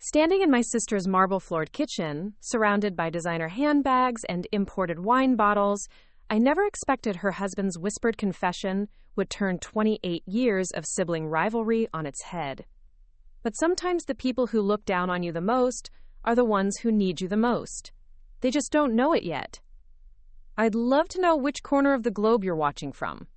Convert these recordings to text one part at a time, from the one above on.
Standing in my sister's marble-floored kitchen, surrounded by designer handbags and imported wine bottles, I never expected her husband's whispered confession would turn 28 years of sibling rivalry on its head. But sometimes the people who look down on you the most are the ones who need you the most. They just don't know it yet. I'd love to know which corner of the globe you're watching from.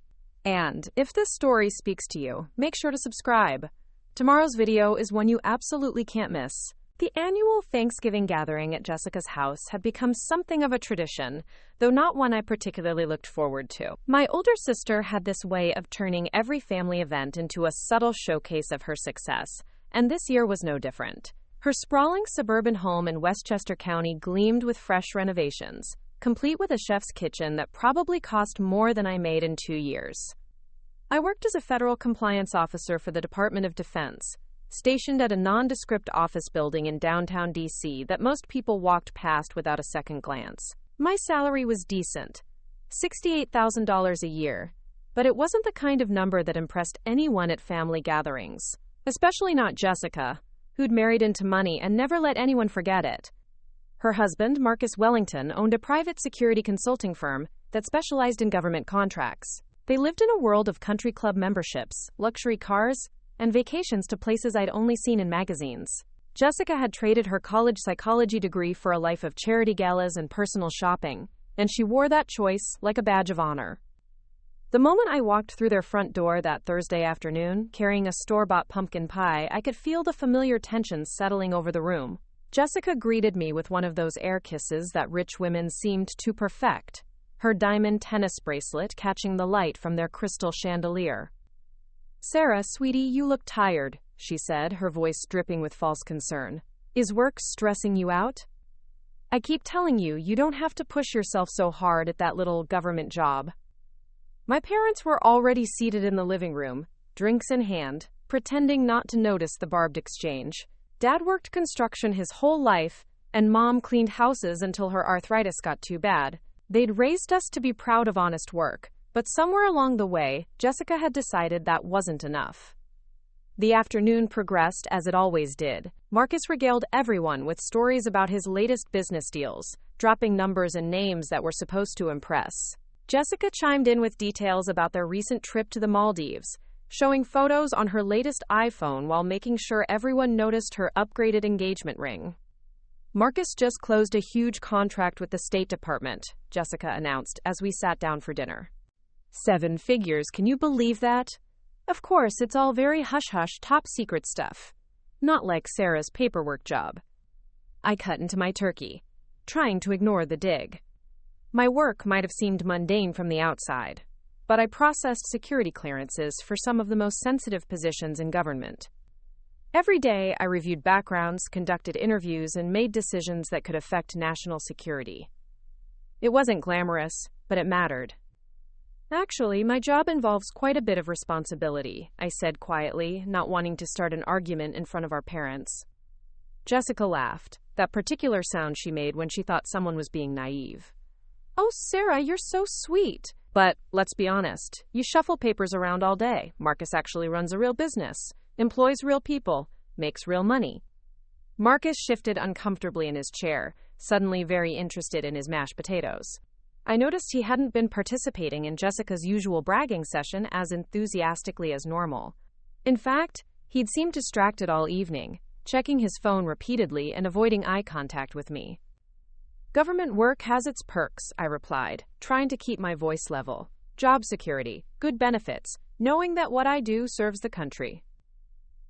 And if this story speaks to you, make sure to subscribe. Tomorrow's video is one you absolutely can't miss. The annual Thanksgiving gathering at Jessica's house had become something of a tradition, though not one I particularly looked forward to. My older sister had this way of turning every family event into a subtle showcase of her success, and this year was no different. Her sprawling suburban home in Westchester County gleamed with fresh renovations, complete with a chef's kitchen that probably cost more than I made in 2 years. I worked as a federal compliance officer for the Department of Defense, stationed at a nondescript office building in downtown D.C. that most people walked past without a second glance. My salary was decent, $68,000 a year, but it wasn't the kind of number that impressed anyone at family gatherings, especially not Jessica, who'd married into money and never let anyone forget it. Her husband, Marcus Wellington, owned a private security consulting firm that specialized in government contracts. They lived in a world of country club memberships, luxury cars, and vacations to places I'd only seen in magazines. Jessica had traded her college psychology degree for a life of charity galas and personal shopping, and she wore that choice like a badge of honor. The moment I walked through their front door that Thursday afternoon, carrying a store-bought pumpkin pie, I could feel the familiar tensions settling over the room. Jessica greeted me with one of those air kisses that rich women seemed to perfect, her diamond tennis bracelet catching the light from their crystal chandelier. "Sarah, sweetie, you look tired," she said, her voice dripping with false concern. "Is work stressing you out? I keep telling you, you don't have to push yourself so hard at that little government job." My parents were already seated in the living room, drinks in hand, pretending not to notice the barbed exchange. Dad worked construction his whole life, and Mom cleaned houses until her arthritis got too bad. They'd raised us to be proud of honest work, but somewhere along the way, Jessica had decided that wasn't enough. The afternoon progressed as it always did. Marcus regaled everyone with stories about his latest business deals, dropping numbers and names that were supposed to impress. Jessica chimed in with details about their recent trip to the Maldives, showing photos on her latest iPhone while making sure everyone noticed her upgraded engagement ring. "Marcus just closed a huge contract with the State Department," Jessica announced as we sat down for dinner. 7 figures, can you believe that? Of course, it's all very hush-hush, top-secret stuff. Not like Sarah's paperwork job. I cut into my turkey, trying to ignore the dig. My work might have seemed mundane from the outside, but I processed security clearances for some of the most sensitive positions in government. Every day, I reviewed backgrounds, conducted interviews, and made decisions that could affect national security. It wasn't glamorous, but it mattered. "Actually, my job involves quite a bit of responsibility," I said quietly, not wanting to start an argument in front of our parents. Jessica laughed, that particular sound she made when she thought someone was being naive. "Oh, Sarah, you're so sweet. But let's be honest, you shuffle papers around all day. Marcus actually runs a real business, employs real people, makes real money." Marcus shifted uncomfortably in his chair, suddenly very interested in his mashed potatoes. I noticed he hadn't been participating in Jessica's usual bragging session as enthusiastically as normal. In fact, he'd seemed distracted all evening, checking his phone repeatedly and avoiding eye contact with me. "Government work has its perks," I replied, trying to keep my voice level. "Job security, good benefits, knowing that what I do serves the country."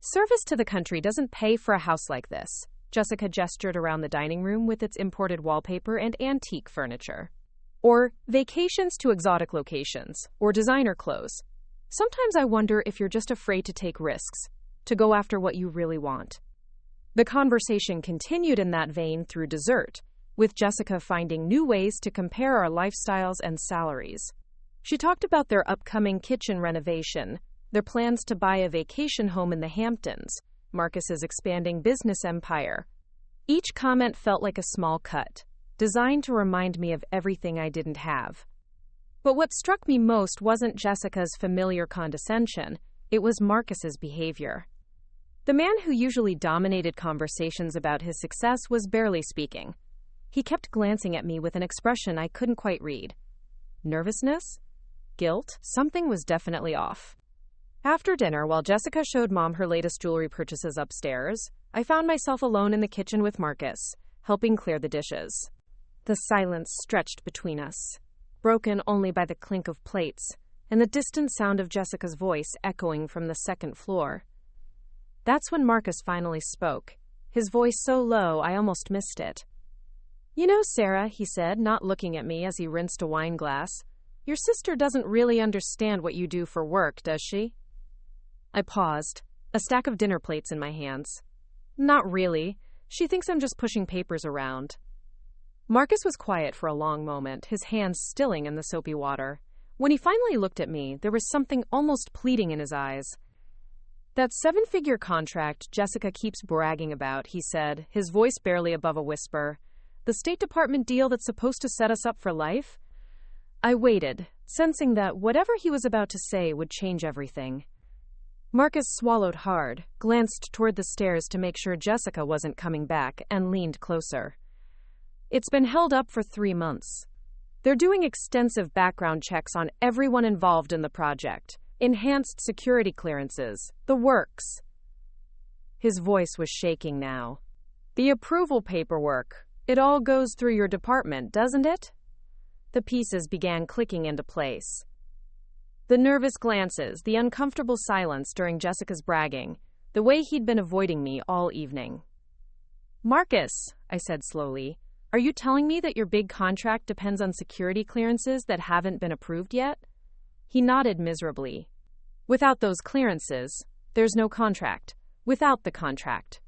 "Service to the country doesn't pay for a house like this." Jessica gestured around the dining room with its imported wallpaper and antique furniture. "Or vacations to exotic locations, or designer clothes. Sometimes I wonder if you're just afraid to take risks, to go after what you really want." The conversation continued in that vein through dessert, with Jessica finding new ways to compare our lifestyles and salaries. She talked about their upcoming kitchen renovation, their plans to buy a vacation home in the Hamptons, Marcus's expanding business empire. Each comment felt like a small cut, designed to remind me of everything I didn't have. But what struck me most wasn't Jessica's familiar condescension, it was Marcus's behavior. The man who usually dominated conversations about his success was barely speaking. He kept glancing at me with an expression I couldn't quite read. Nervousness? Guilt? Something was definitely off. After dinner, while Jessica showed Mom her latest jewelry purchases upstairs, I found myself alone in the kitchen with Marcus, helping clear the dishes. The silence stretched between us, broken only by the clink of plates and the distant sound of Jessica's voice echoing from the second floor. That's when Marcus finally spoke, his voice so low I almost missed it. "You know, Sarah," he said, not looking at me as he rinsed a wine glass, "your sister doesn't really understand what you do for work, does she?" I paused, a stack of dinner plates in my hands. "Not really. She thinks I'm just pushing papers around." Marcus was quiet for a long moment, his hands stilling in the soapy water. When he finally looked at me, there was something almost pleading in his eyes. "That 7-figure contract Jessica keeps bragging about," he said, his voice barely above a whisper. "The State Department deal that's supposed to set us up for life?" I waited, sensing that whatever he was about to say would change everything. Marcus swallowed hard, glanced toward the stairs to make sure Jessica wasn't coming back, and leaned closer. "It's been held up for 3 months. They're doing extensive background checks on everyone involved in the project. Enhanced security clearances, the works." His voice was shaking now. "The approval paperwork, it all goes through your department, doesn't it?" The pieces began clicking into place. The nervous glances, the uncomfortable silence during Jessica's bragging, the way he'd been avoiding me all evening. "Marcus," I said slowly, "are you telling me that your big contract depends on security clearances that haven't been approved yet?" He nodded miserably. "Without those clearances, there's no contract. Without the contract."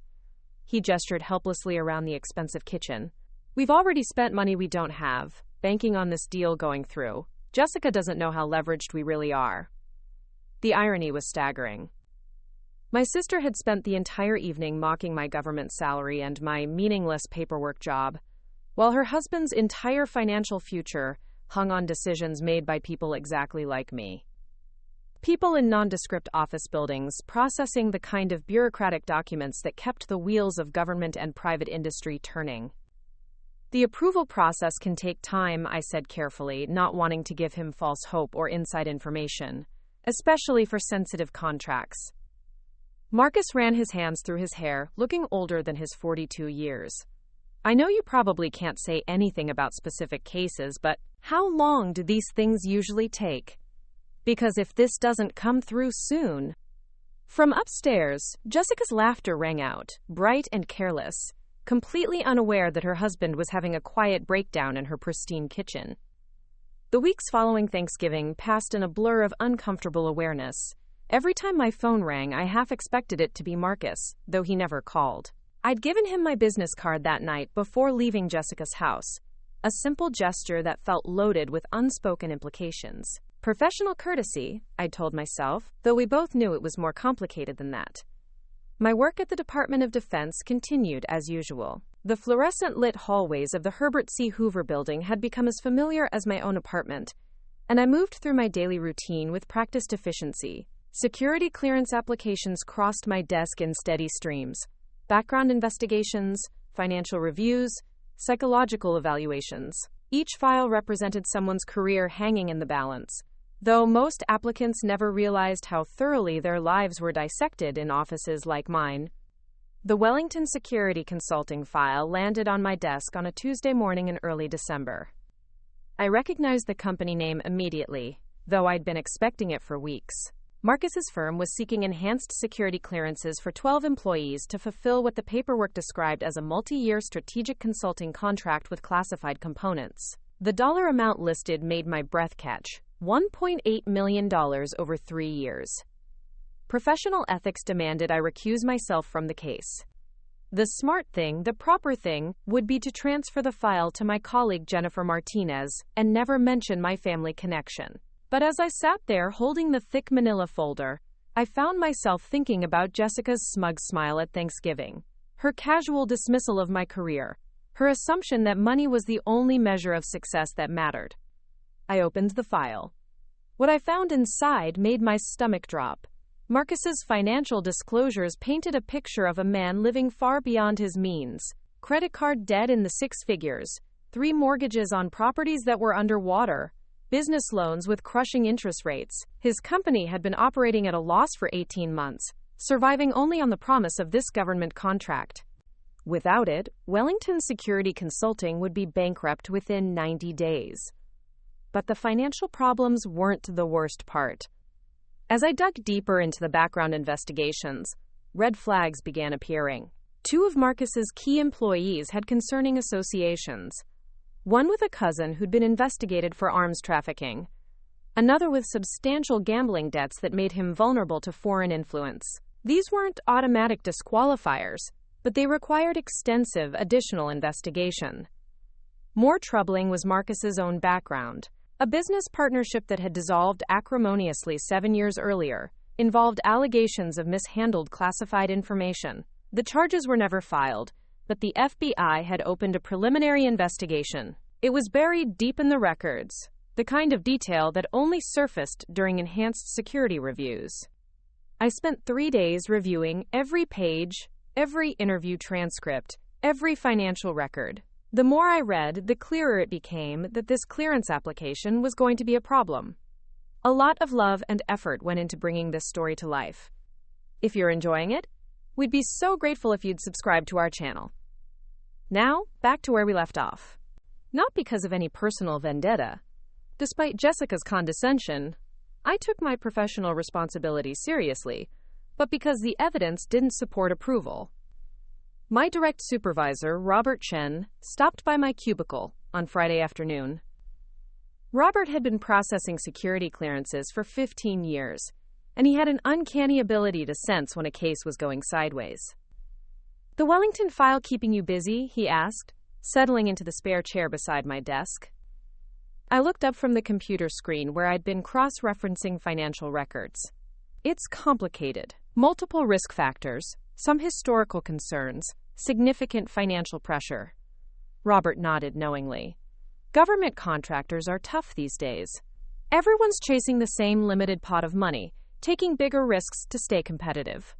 He gestured helplessly around the expensive kitchen. "We've already spent money we don't have, banking on this deal going through. Jessica doesn't know how leveraged we really are." The irony was staggering. My sister had spent the entire evening mocking my government salary and my meaningless paperwork job, while her husband's entire financial future hung on decisions made by people exactly like me. People in nondescript office buildings processing the kind of bureaucratic documents that kept the wheels of government and private industry turning. "The approval process can take time," I said carefully, not wanting to give him false hope or inside information, especially for sensitive contracts. Marcus ran his hands through his hair, looking older than his 42 years. "I know you probably can't say anything about specific cases, but how long do these things usually take? Because if this doesn't come through soon..." From upstairs, Jessica's laughter rang out, bright and careless, completely unaware that her husband was having a quiet breakdown in her pristine kitchen. The weeks following Thanksgiving passed in a blur of uncomfortable awareness. Every time my phone rang, I half expected it to be Marcus, though he never called. I'd given him my business card that night before leaving Jessica's house, a simple gesture that felt loaded with unspoken implications. Professional courtesy, I'd told myself, though we both knew it was more complicated than that. My work at the Department of Defense continued as usual. The fluorescent-lit hallways of the Herbert C. Hoover building had become as familiar as my own apartment, and I moved through my daily routine with practiced efficiency. Security clearance applications crossed my desk in steady streams. Background investigations, financial reviews, psychological evaluations. Each file represented someone's career hanging in the balance, though most applicants never realized how thoroughly their lives were dissected in offices like mine. The Wellington Security Consulting file landed on my desk on a Tuesday morning in early December. I recognized the company name immediately, though I'd been expecting it for weeks. Marcus's firm was seeking enhanced security clearances for 12 employees to fulfill what the paperwork described as a multi-year strategic consulting contract with classified components. The dollar amount listed made my breath catch. $1.8 million over 3 years. Professional ethics demanded I recuse myself from the case. The smart thing, the proper thing, would be to transfer the file to my colleague Jennifer Martinez and never mention my family connection. But as I sat there holding the thick manila folder, I found myself thinking about Jessica's smug smile at Thanksgiving, her casual dismissal of my career, her assumption that money was the only measure of success that mattered. I opened the file. What I found inside made my stomach drop. Marcus's financial disclosures painted a picture of a man living far beyond his means. Credit card debt in the six figures, 3 mortgages on properties that were underwater, business loans with crushing interest rates. His company had been operating at a loss for 18 months, surviving only on the promise of this government contract. Without it, Wellington Security Consulting would be bankrupt within 90 days. But the financial problems weren't the worst part. As I dug deeper into the background investigations, red flags began appearing. 2 of Marcus's key employees had concerning associations. One with a cousin who'd been investigated for arms trafficking. Another with substantial gambling debts that made him vulnerable to foreign influence. These weren't automatic disqualifiers, but they required extensive additional investigation. More troubling was Marcus's own background. A business partnership that had dissolved acrimoniously 7 years earlier involved allegations of mishandled classified information. The charges were never filed, but the FBI had opened a preliminary investigation. It was buried deep in the records, the kind of detail that only surfaced during enhanced security reviews. I spent 3 days reviewing every page, every interview transcript, every financial record. The more I read, the clearer it became that this clearance application was going to be a problem. A lot of love and effort went into bringing this story to life. If you're enjoying it, we'd be so grateful if you'd subscribe to our channel. Now, back to where we left off. Not because of any personal vendetta. Despite Jessica's condescension, I took my professional responsibility seriously, but because the evidence didn't support approval. My direct supervisor, Robert Chen, stopped by my cubicle on Friday afternoon. Robert had been processing security clearances for 15 years, and he had an uncanny ability to sense when a case was going sideways. "The Wellington file keeping you busy?" he asked, settling into the spare chair beside my desk. I looked up from the computer screen where I'd been cross-referencing financial records. "It's complicated. Multiple risk factors, some historical concerns, significant financial pressure." Robert nodded knowingly. "Government contractors are tough these days. Everyone's chasing the same limited pot of money, taking bigger risks to stay competitive."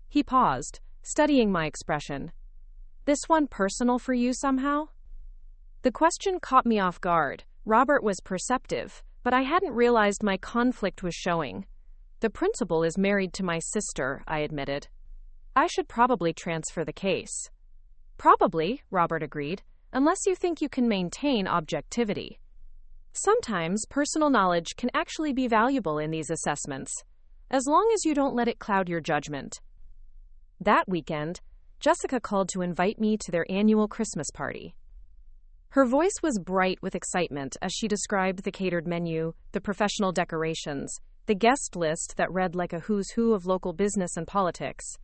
He paused, studying my expression. "This one personal for you somehow?" The question caught me off guard. Robert was perceptive, but I hadn't realized my conflict was showing. "The principal is married to my sister," I admitted. "I should probably transfer the case." "Probably," Robert agreed, "unless you think you can maintain objectivity. Sometimes personal knowledge can actually be valuable in these assessments, as long as you don't let it cloud your judgment." That weekend, Jessica called to invite me to their annual Christmas party. Her voice was bright with excitement as she described the catered menu, the professional decorations, the guest list that read like a who's who of local business and politics.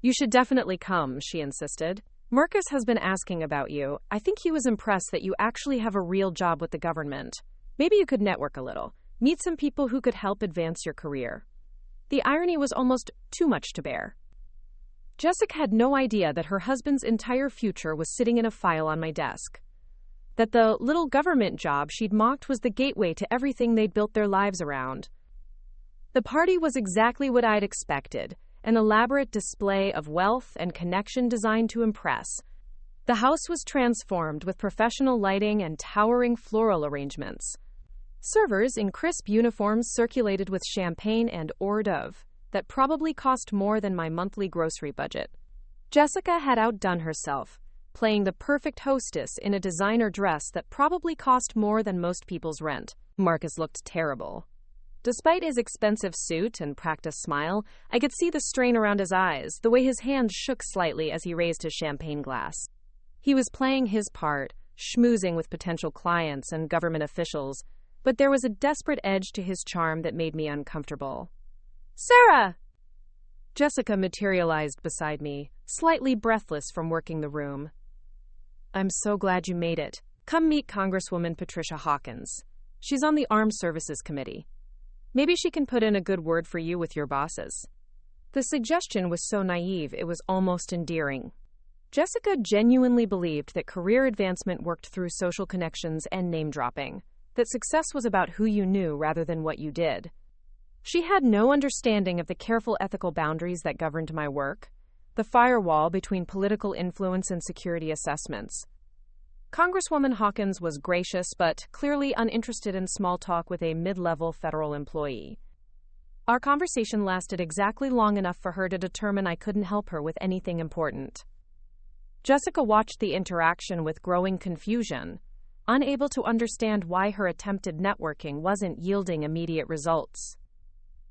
"You should definitely come," she insisted. "Marcus has been asking about you. I think he was impressed that you actually have a real job with the government. Maybe you could network a little, meet some people who could help advance your career." The irony was almost too much to bear. Jessica had no idea that her husband's entire future was sitting in a file on my desk. That the little government job she'd mocked was the gateway to everything they'd built their lives around. The party was exactly what I'd expected, an elaborate display of wealth and connection designed to impress. The house was transformed with professional lighting and towering floral arrangements. Servers in crisp uniforms circulated with champagne and hors d'oeuvre that probably cost more than my monthly grocery budget. Jessica had outdone herself, playing the perfect hostess in a designer dress that probably cost more than most people's rent. Marcus looked terrible. Despite his expensive suit and practiced smile, I could see the strain around his eyes, the way his hand shook slightly as he raised his champagne glass. He was playing his part, schmoozing with potential clients and government officials, but there was a desperate edge to his charm that made me uncomfortable. "Sarah!" Jessica materialized beside me, slightly breathless from working the room. "I'm so glad you made it. Come meet Congresswoman Patricia Hawkins. She's on the Armed Services Committee. Maybe she can put in a good word for you with your bosses." The suggestion was so naive, it was almost endearing. Jessica genuinely believed that career advancement worked through social connections and name-dropping, that success was about who you knew rather than what you did. She had no understanding of the careful ethical boundaries that governed my work, the firewall between political influence and security assessments. Congresswoman Hawkins was gracious but clearly uninterested in small talk with a mid-level federal employee. Our conversation lasted exactly long enough for her to determine I couldn't help her with anything important. Jessica watched the interaction with growing confusion, unable to understand why her attempted networking wasn't yielding immediate results.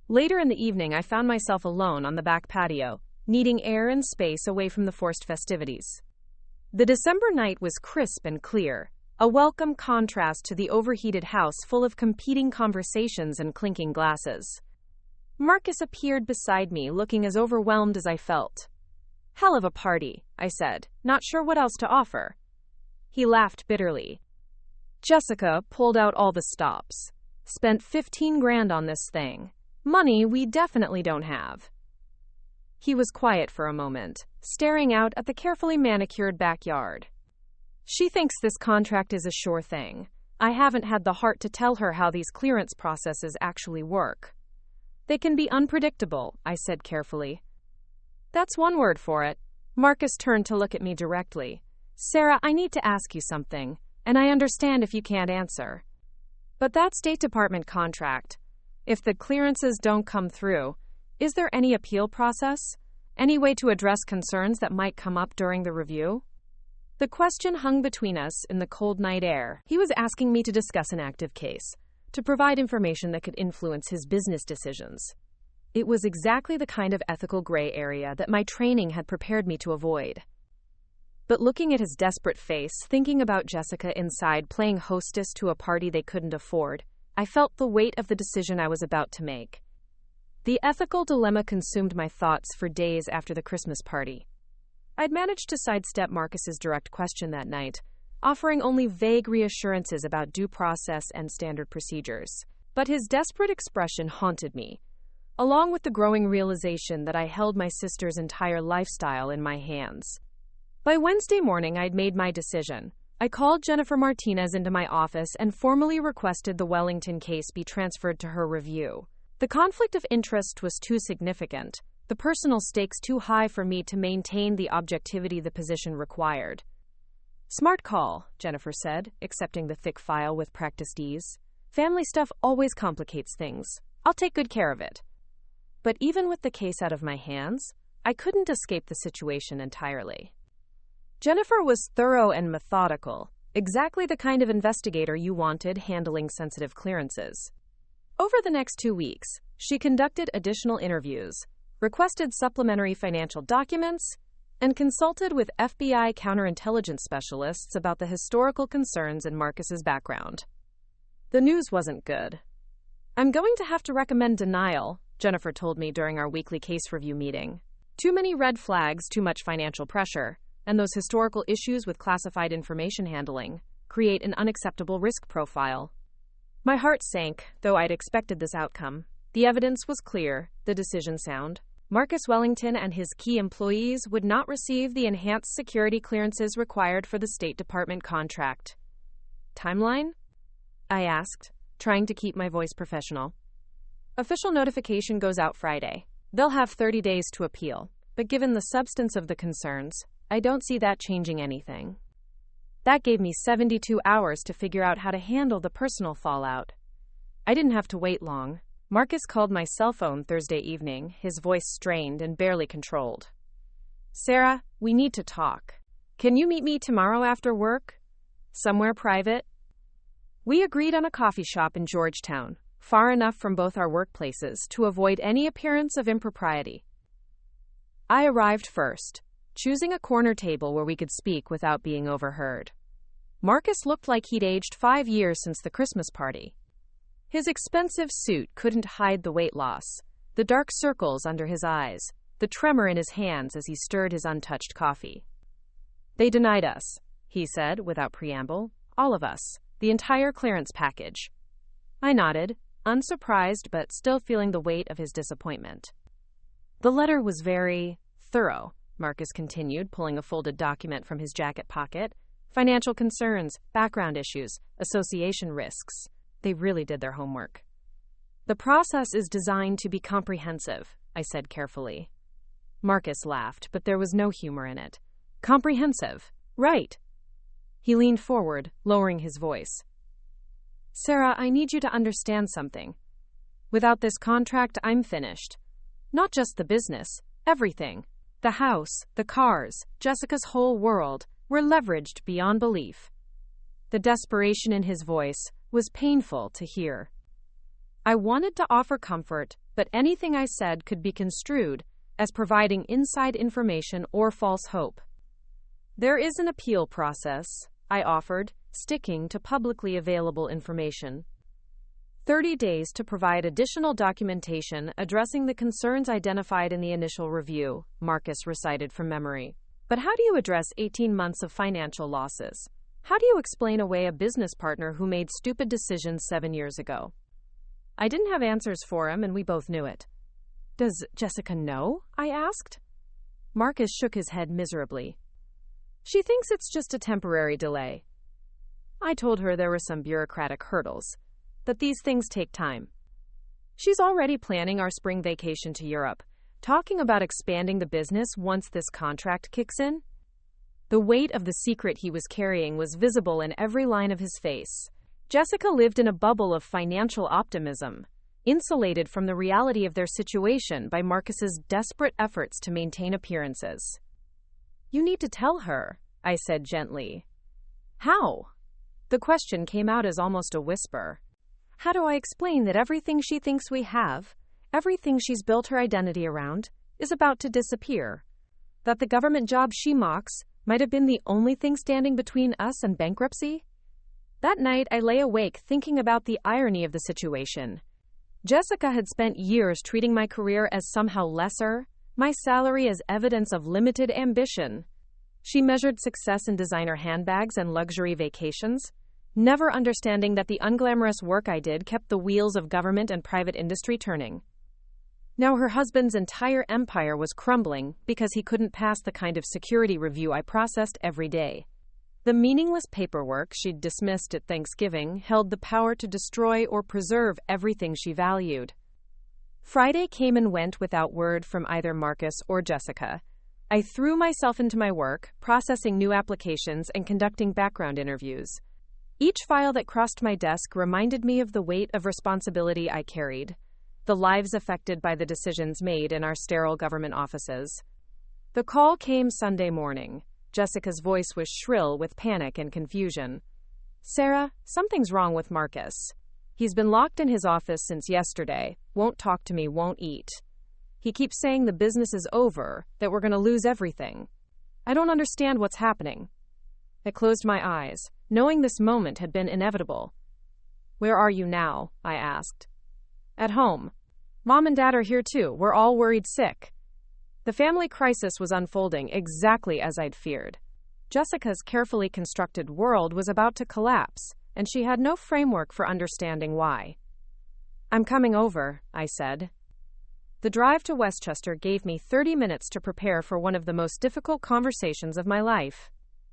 Later in the evening, I found myself alone on the back patio, needing air and space away from the forced festivities. The December night was crisp and clear, a welcome contrast to the overheated house full of competing conversations and clinking glasses. Marcus appeared beside me, looking as overwhelmed as I felt. "Hell of a party," I said, not sure what else to offer. He laughed bitterly. "Jessica pulled out all the stops. Spent $15,000 on this thing. Money we definitely don't have." He was quiet for a moment, staring out at the carefully manicured backyard. "She thinks this contract is a sure thing. I haven't had the heart to tell her how these clearance processes actually work. They can be unpredictable," I said carefully. "That's one word for it." Marcus turned to look at me directly. "Sarah, I need to ask you something, and I understand if you can't answer. But that State Department contract, if the clearances don't come through, is there any appeal process? Any way to address concerns that might come up during the review?" The question hung between us in the cold night air. He was asking me to discuss an active case, to provide information that could influence his business decisions. It was exactly the kind of ethical gray area that my training had prepared me to avoid. But looking at his desperate face, thinking about Jessica inside playing hostess to a party they couldn't afford, I felt the weight of the decision I was about to make. The ethical dilemma consumed my thoughts for days after the Christmas party. I'd managed to sidestep Marcus's direct question that night, offering only vague reassurances about due process and standard procedures. But his desperate expression haunted me, along with the growing realization that I held my sister's entire lifestyle in my hands. By Wednesday morning, I'd made my decision. I called Jennifer Martinez into my office and formally requested the Wellington case be transferred to her review. The conflict of interest was too significant, the personal stakes too high for me to maintain the objectivity the position required. "Smart call," Jennifer said, accepting the thick file with practiced ease. "Family stuff always complicates things. I'll take good care of it." But even with the case out of my hands, I couldn't escape the situation entirely. Jennifer was thorough and methodical, exactly the kind of investigator you wanted handling sensitive clearances. Over the next 2 weeks, she conducted additional interviews, requested supplementary financial documents, and consulted with FBI counterintelligence specialists about the historical concerns in Marcus's background. The news wasn't good. "I'm going to have to recommend denial," Jennifer told me during our weekly case review meeting. "Too many red flags, too much financial pressure, and those historical issues with classified information handling create an unacceptable risk profile." My heart sank, though I'd expected this outcome. The evidence was clear, the decision sound. Marcus Wellington and his key employees would not receive the enhanced security clearances required for the State Department contract. "Timeline?" I asked, trying to keep my voice professional. "Official notification goes out Friday. They'll have 30 days to appeal, but given the substance of the concerns, I don't see that changing anything." That gave me 72 hours to figure out how to handle the personal fallout. I didn't have to wait long. Marcus called my cell phone Thursday evening, his voice strained and barely controlled. "Sarah, we need to talk. Can you meet me tomorrow after work? Somewhere private?" We agreed on a coffee shop in Georgetown, far enough from both our workplaces to avoid any appearance of impropriety. I arrived first, choosing a corner table where we could speak without being overheard. Marcus looked like he'd aged 5 years since the Christmas party. His expensive suit couldn't hide the weight loss, the dark circles under his eyes, the tremor in his hands as he stirred his untouched coffee. "They denied us," he said without preamble. "All of us. The entire clearance package." I nodded, unsurprised but still feeling the weight of his disappointment. "The letter was very thorough," Marcus continued, pulling a folded document from his jacket pocket. "Financial concerns, background issues, association risks. They really did their homework. The process is designed to be comprehensive, I said carefully. Marcus laughed, but there was no humor in it. Comprehensive. Right. He leaned forward, lowering his voice. Sarah, I need you to understand something. Without this contract, I'm finished. Not just the business, everything. The house, the cars, Jessica's whole world were leveraged beyond belief. The desperation in his voice was painful to hear. I wanted to offer comfort, but anything I said could be construed as providing inside information or false hope. There is an appeal process, I offered, sticking to publicly available information. 30 days to provide additional documentation addressing the concerns identified in the initial review, Marcus recited from memory. But how do you address 18 months of financial losses? How do you explain away a business partner who made stupid decisions 7 years ago? I didn't have answers for him, and we both knew it. Does Jessica know? I asked. Marcus shook his head miserably. She thinks it's just a temporary delay. I told her there were some bureaucratic hurdles, that these things take time. She's already planning our spring vacation to Europe, talking about expanding the business once this contract kicks in. The weight of the secret he was carrying was visible in every line of his face. Jessica lived in a bubble of financial optimism, insulated from the reality of their situation by Marcus's desperate efforts to maintain appearances. You need to tell her, I said gently. How? The question came out as almost a whisper. How do I explain that everything she thinks we have, everything she's built her identity around, is about to disappear? That the government job she mocks might have been the only thing standing between us and bankruptcy? That night, I lay awake thinking about the irony of the situation. Jessica had spent years treating my career as somehow lesser, my salary as evidence of limited ambition. She measured success in designer handbags and luxury vacations, never understanding that the unglamorous work I did kept the wheels of government and private industry turning. Now her husband's entire empire was crumbling because he couldn't pass the kind of security review I processed every day. The meaningless paperwork she'd dismissed at Thanksgiving held the power to destroy or preserve everything she valued. Friday came and went without word from either Marcus or Jessica. I threw myself into my work, processing new applications and conducting background interviews. Each file that crossed my desk reminded me of the weight of responsibility I carried, the lives affected by the decisions made in our sterile government offices. The call came Sunday morning. Jessica's voice was shrill with panic and confusion. Sarah, something's wrong with Marcus. He's been locked in his office since yesterday, won't talk to me, won't eat. He keeps saying the business is over, that we're going to lose everything. I don't understand what's happening. I closed my eyes, knowing this moment had been inevitable. Where are you now? I asked. At home. Mom and Dad are here too. We're all worried sick. The family crisis was unfolding exactly as I'd feared. Jessica's carefully constructed world was about to collapse, and she had no framework for understanding why. I'm coming over, I said. The drive to Westchester gave me 30 minutes to prepare for one of the most difficult conversations of my life.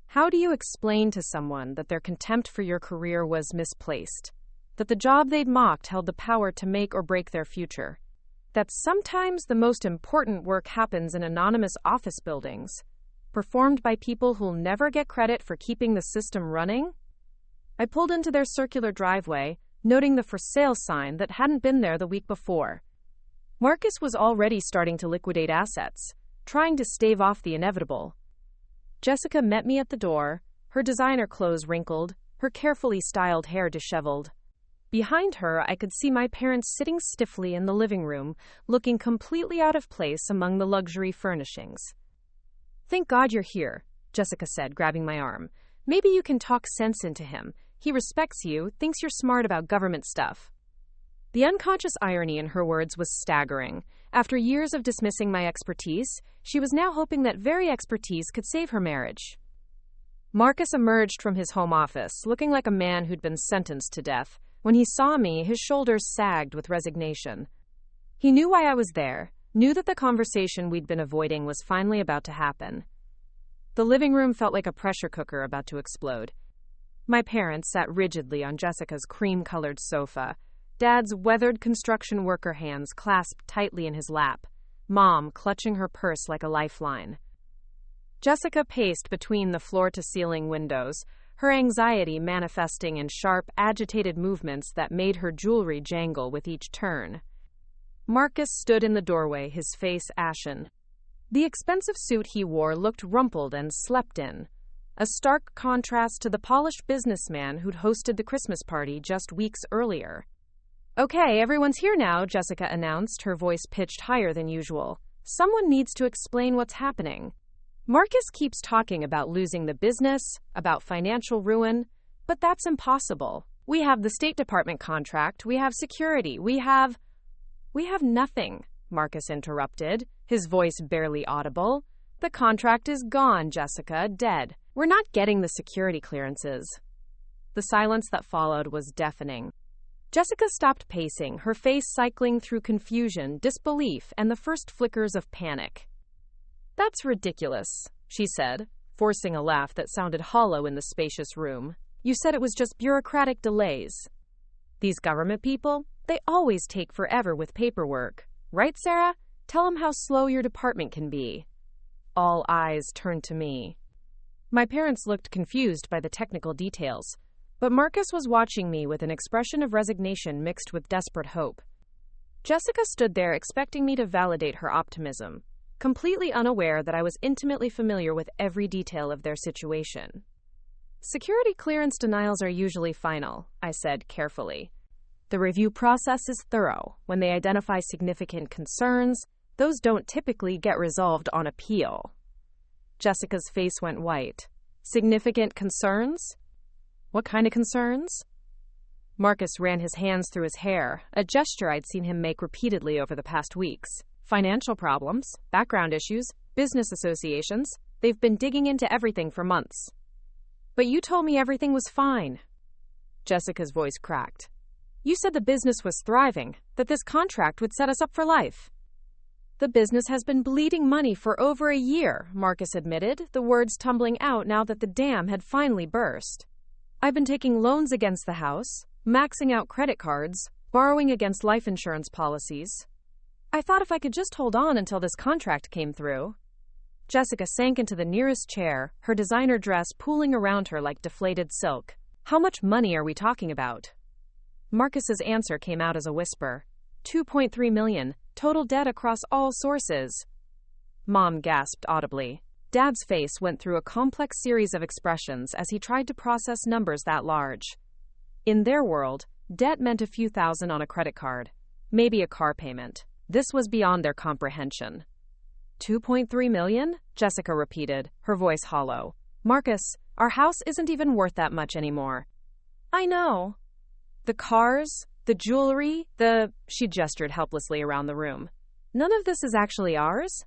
How do you explain to someone that their contempt for your career was misplaced? That the job they'd mocked held the power to make or break their future? That sometimes the most important work happens in anonymous office buildings, performed by people who'll never get credit for keeping the system running? I pulled into their circular driveway, noting the for sale sign that hadn't been there the week before. Marcus was already starting to liquidate assets, trying to stave off the inevitable. Jessica met me at the door, her designer clothes wrinkled, her carefully styled hair disheveled. Behind her, I could see my parents sitting stiffly in the living room, looking completely out of place among the luxury furnishings. Thank God you're here, Jessica said, grabbing my arm. Maybe you can talk sense into him. He respects you, thinks you're smart about government stuff. The unconscious irony in her words was staggering. After years of dismissing my expertise, she was now hoping that very expertise could save her marriage. Marcus emerged from his home office, looking like a man who'd been sentenced to death. When he saw me, his shoulders sagged with resignation. He knew why I was there, knew that the conversation we'd been avoiding was finally about to happen. The living room felt like a pressure cooker about to explode. My parents sat rigidly on Jessica's cream-colored sofa, Dad's weathered construction worker hands clasped tightly in his lap, Mom clutching her purse like a lifeline. Jessica paced between the floor-to-ceiling windows, her anxiety manifesting in sharp, agitated movements that made her jewelry jangle with each turn. Marcus stood in the doorway, his face ashen. The expensive suit he wore looked rumpled and slept in, a stark contrast to the polished businessman who'd hosted the Christmas party just weeks earlier. "Okay, everyone's here now," Jessica announced, her voice pitched higher than usual. "Someone needs to explain what's happening. Marcus keeps talking about losing the business, about financial ruin, but that's impossible. We have the State Department contract, we have security, we have nothing," Marcus interrupted, his voice barely audible. "The contract is gone, Jessica, dead. We're not getting the security clearances." The silence that followed was deafening. Jessica stopped pacing, her face cycling through confusion, disbelief, and the first flickers of panic. "That's ridiculous," she said, forcing a laugh that sounded hollow in the spacious room. "You said it was just bureaucratic delays. These government people, they always take forever with paperwork. Right, Sarah? Tell them how slow your department can be." All eyes turned to me. My parents looked confused by the technical details, but Marcus was watching me with an expression of resignation mixed with desperate hope. Jessica stood there expecting me to validate her optimism, completely unaware that I was intimately familiar with every detail of their situation. "Security clearance denials are usually final," I said carefully. "The review process is thorough. When they identify significant concerns, those don't typically get resolved on appeal." Jessica's face went white. "Significant concerns? What kind of concerns?" Marcus ran his hands through his hair, a gesture I'd seen him make repeatedly over the past weeks. "Financial problems, background issues, business associations. They've been digging into everything for months." "But you told me everything was fine." Jessica's voice cracked. "You said the business was thriving, that this contract would set us up for life." "The business has been bleeding money for over a year," Marcus admitted, the words tumbling out now that the dam had finally burst. "I've been taking loans against the house, maxing out credit cards, borrowing against life insurance policies. I thought if I could just hold on until this contract came through." Jessica sank into the nearest chair, her designer dress pooling around her like deflated silk. "How much money are we talking about?" Marcus's answer came out as a whisper. $2.3 million, total debt across all sources." Mom gasped audibly. Dad's face went through a complex series of expressions as he tried to process numbers that large. In their world, debt meant a few thousand on a credit card, maybe a car payment. This was beyond their comprehension. $2.3 million? Jessica repeated, her voice hollow. "Marcus, our house isn't even worth that much anymore." "I know." "The cars, the jewelry, she gestured helplessly around the room. "None of this is actually ours?"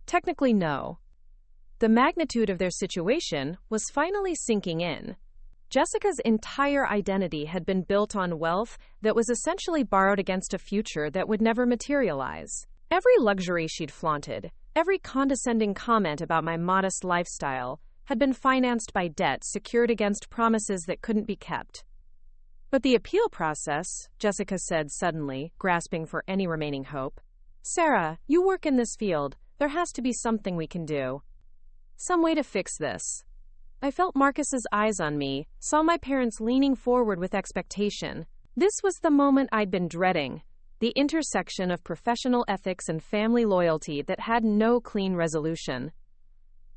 "Technically, no." The magnitude of their situation was finally sinking in. Jessica's entire identity had been built on wealth that was essentially borrowed against a future that would never materialize. Every luxury she'd flaunted, every condescending comment about my modest lifestyle, had been financed by debt secured against promises that couldn't be kept. "But the appeal process," Jessica said suddenly, grasping for any remaining hope. "Sarah, you work in this field. There has to be something we can do. Some way to fix this." I felt Marcus's eyes on me, saw my parents leaning forward with expectation. This was the moment I'd been dreading, the intersection of professional ethics and family loyalty that had no clean resolution.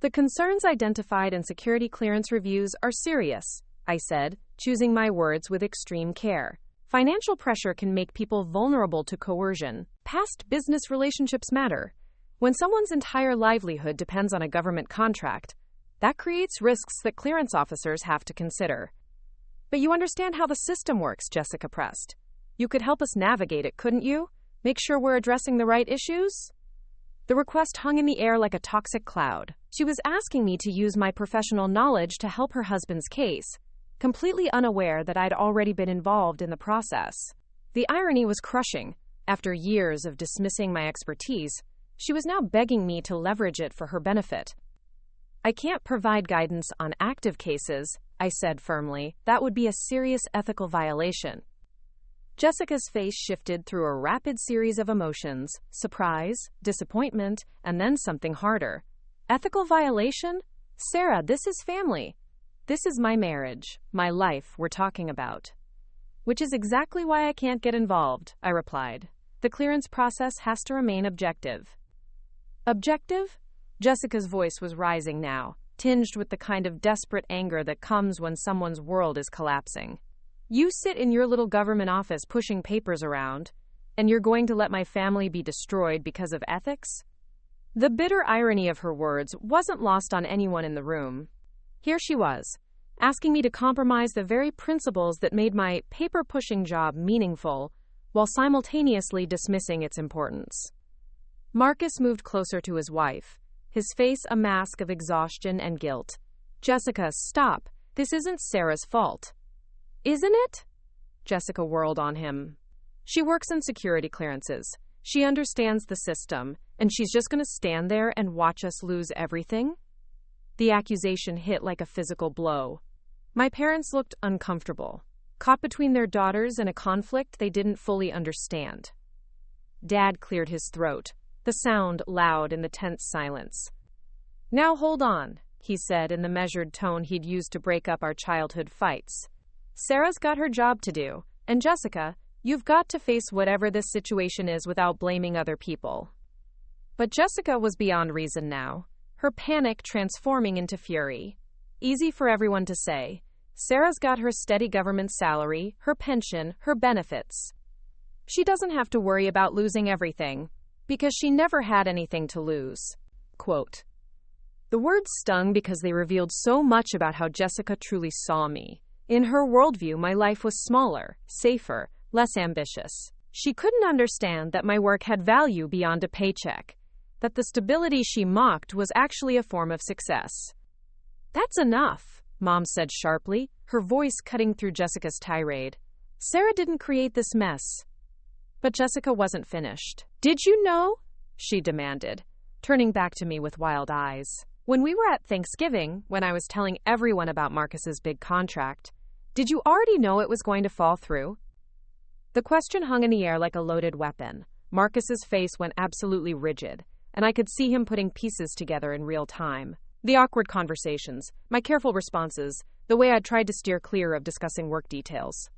"The concerns identified in security clearance reviews are serious," I said, choosing my words with extreme care. "Financial pressure can make people vulnerable to coercion. Past business relationships matter. When someone's entire livelihood depends on a government contract, that creates risks that clearance officers have to consider." "But you understand how the system works," Jessica pressed. "You could help us navigate it, couldn't you? Make sure we're addressing the right issues?" The request hung in the air like a toxic cloud. She was asking me to use my professional knowledge to help her husband's case, completely unaware that I'd already been involved in the process. The irony was crushing. After years of dismissing my expertise, she was now begging me to leverage it for her benefit. "I can't provide guidance on active cases," I said firmly. "That would be a serious ethical violation." Jessica's face shifted through a rapid series of emotions: surprise, disappointment, and then something harder. Ethical violation? Sarah, this is family. This is my marriage, my life we're talking about. Which is exactly why I can't get involved, I replied. The clearance process has to remain objective. Objective? Jessica's voice was rising now, tinged with the kind of desperate anger that comes when someone's world is collapsing. You sit in your little government office pushing papers around, and you're going to let my family be destroyed because of ethics? The bitter irony of her words wasn't lost on anyone in the room. Here she was, asking me to compromise the very principles that made my paper-pushing job meaningful, while simultaneously dismissing its importance. Marcus moved closer to his wife, his face a mask of exhaustion and guilt. Jessica, stop. This isn't Sarah's fault. Isn't it? Jessica whirled on him. She works in security clearances. She understands the system, and she's just going to stand there and watch us lose everything? The accusation hit like a physical blow. My parents looked uncomfortable, caught between their daughters in a conflict they didn't fully understand. Dad cleared his throat, the sound loud in the tense silence. Now hold on, he said in the measured tone he'd used to break up our childhood fights. Sarah's got her job to do, and Jessica, you've got to face whatever this situation is without blaming other people. But Jessica was beyond reason now, her panic transforming into fury. Easy for everyone to say. Sarah's got her steady government salary, her pension, her benefits. She doesn't have to worry about losing everything, because she never had anything to lose. Quote. The words stung because they revealed so much about how Jessica truly saw me. In her worldview, my life was smaller, safer, less ambitious. She couldn't understand that my work had value beyond a paycheck, that the stability she mocked was actually a form of success. That's enough, Mom said sharply, her voice cutting through Jessica's tirade. Sarah didn't create this mess. But Jessica wasn't finished. Did you know? She demanded, turning back to me with wild eyes. When we were at Thanksgiving, when I was telling everyone about Marcus's big contract, did you already know it was going to fall through? The question hung in the air like a loaded weapon. Marcus's face went absolutely rigid, and I could see him putting pieces together in real time. The awkward conversations, my careful responses, the way I'd tried to steer clear of discussing work details.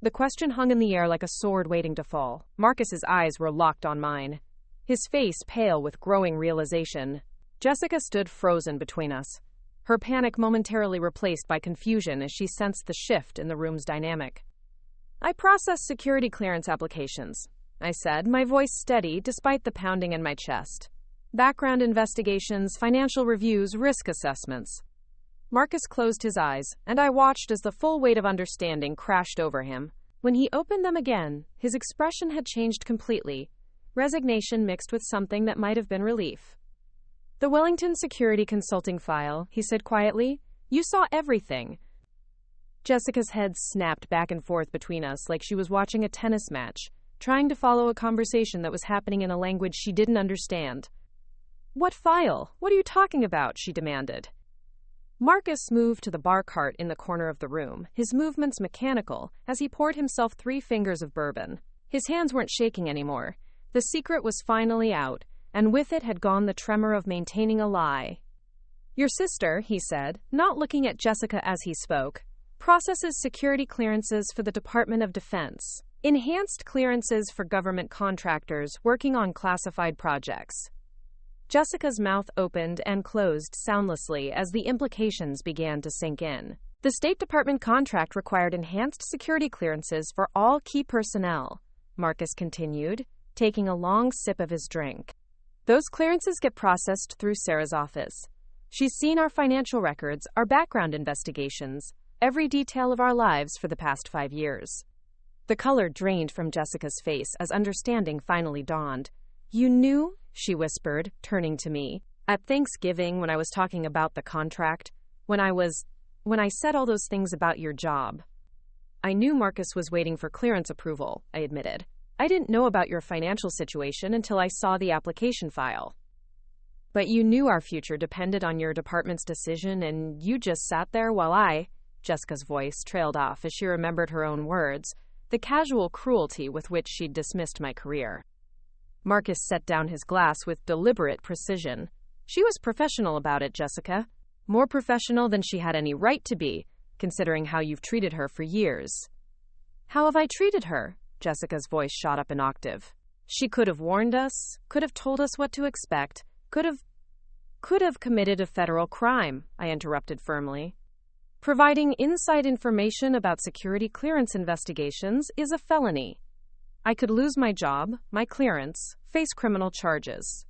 The question hung in the air like a sword waiting to fall. Marcus's eyes were locked on mine, his face pale with growing realization. Jessica stood frozen between us, her panic momentarily replaced by confusion as she sensed the shift in the room's dynamic. I process security clearance applications, I said, my voice steady despite the pounding in my chest. Background investigations, financial reviews, risk assessments. Marcus closed his eyes, and I watched as the full weight of understanding crashed over him. When he opened them again, his expression had changed completely, resignation mixed with something that might have been relief. The Wellington Security Consulting file, he said quietly. You saw everything. Jessica's head snapped back and forth between us like she was watching a tennis match, trying to follow a conversation that was happening in a language she didn't understand. What file? What are you talking about? She demanded. Marcus moved to the bar cart in the corner of the room, his movements mechanical, as he poured himself 3 fingers of bourbon. His hands weren't shaking anymore. The secret was finally out, and with it had gone the tremor of maintaining a lie. Your sister, he said, not looking at Jessica as he spoke, processes security clearances for the Department of Defense, enhanced clearances for government contractors working on classified projects. Jessica's mouth opened and closed soundlessly as the implications began to sink in. The State Department contract required enhanced security clearances for all key personnel, Marcus continued, taking a long sip of his drink. Those clearances get processed through Sarah's office. She's seen our financial records, our background investigations, every detail of our lives for the past 5 years. The color drained from Jessica's face as understanding finally dawned. You knew? She whispered, turning to me. At Thanksgiving, when I was talking about the contract, when I said all those things about your job. I knew Marcus was waiting for clearance approval, I admitted. I didn't know about your financial situation until I saw the application file. But you knew our future depended on your department's decision, and you just sat there while Jessica's voice trailed off as she remembered her own words, the casual cruelty with which she'd dismissed my career. Marcus set down his glass with deliberate precision. She was professional about it, Jessica. More professional than she had any right to be, considering how you've treated her for years. How have I treated her? Jessica's voice shot up an octave. She could have warned us, could have told us what to expect, could have committed a federal crime, I interrupted firmly. Providing inside information about security clearance investigations is a felony. I could lose my job, my clearance, face criminal charges.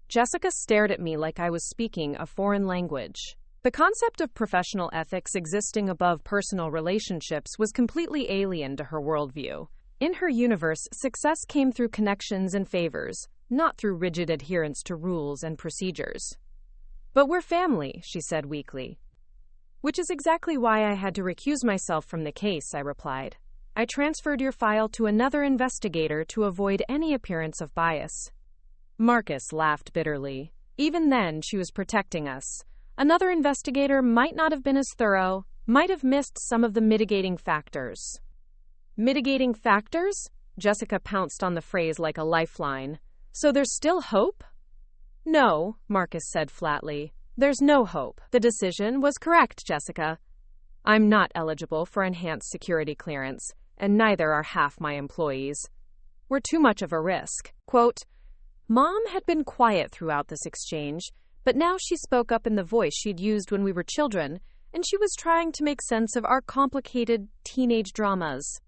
Jessica stared at me like I was speaking a foreign language. The concept of professional ethics existing above personal relationships was completely alien to her worldview. In her universe, success came through connections and favors, not through rigid adherence to rules and procedures. But we're family, she said weakly. Which is exactly why I had to recuse myself from the case, I replied. I transferred your file to another investigator to avoid any appearance of bias. Marcus laughed bitterly. Even then, she was protecting us. Another investigator might not have been as thorough, might have missed some of the mitigating factors. Mitigating factors? Jessica pounced on the phrase like a lifeline. So there's still hope? No, Marcus said flatly. There's no hope. The decision was correct, Jessica. I'm not eligible for enhanced security clearance, and neither are half my employees. We're too much of a risk. Quote, Mom had been quiet throughout this exchange, but now she spoke up in the voice she'd used when we were children, and she was trying to make sense of our complicated teenage dramas.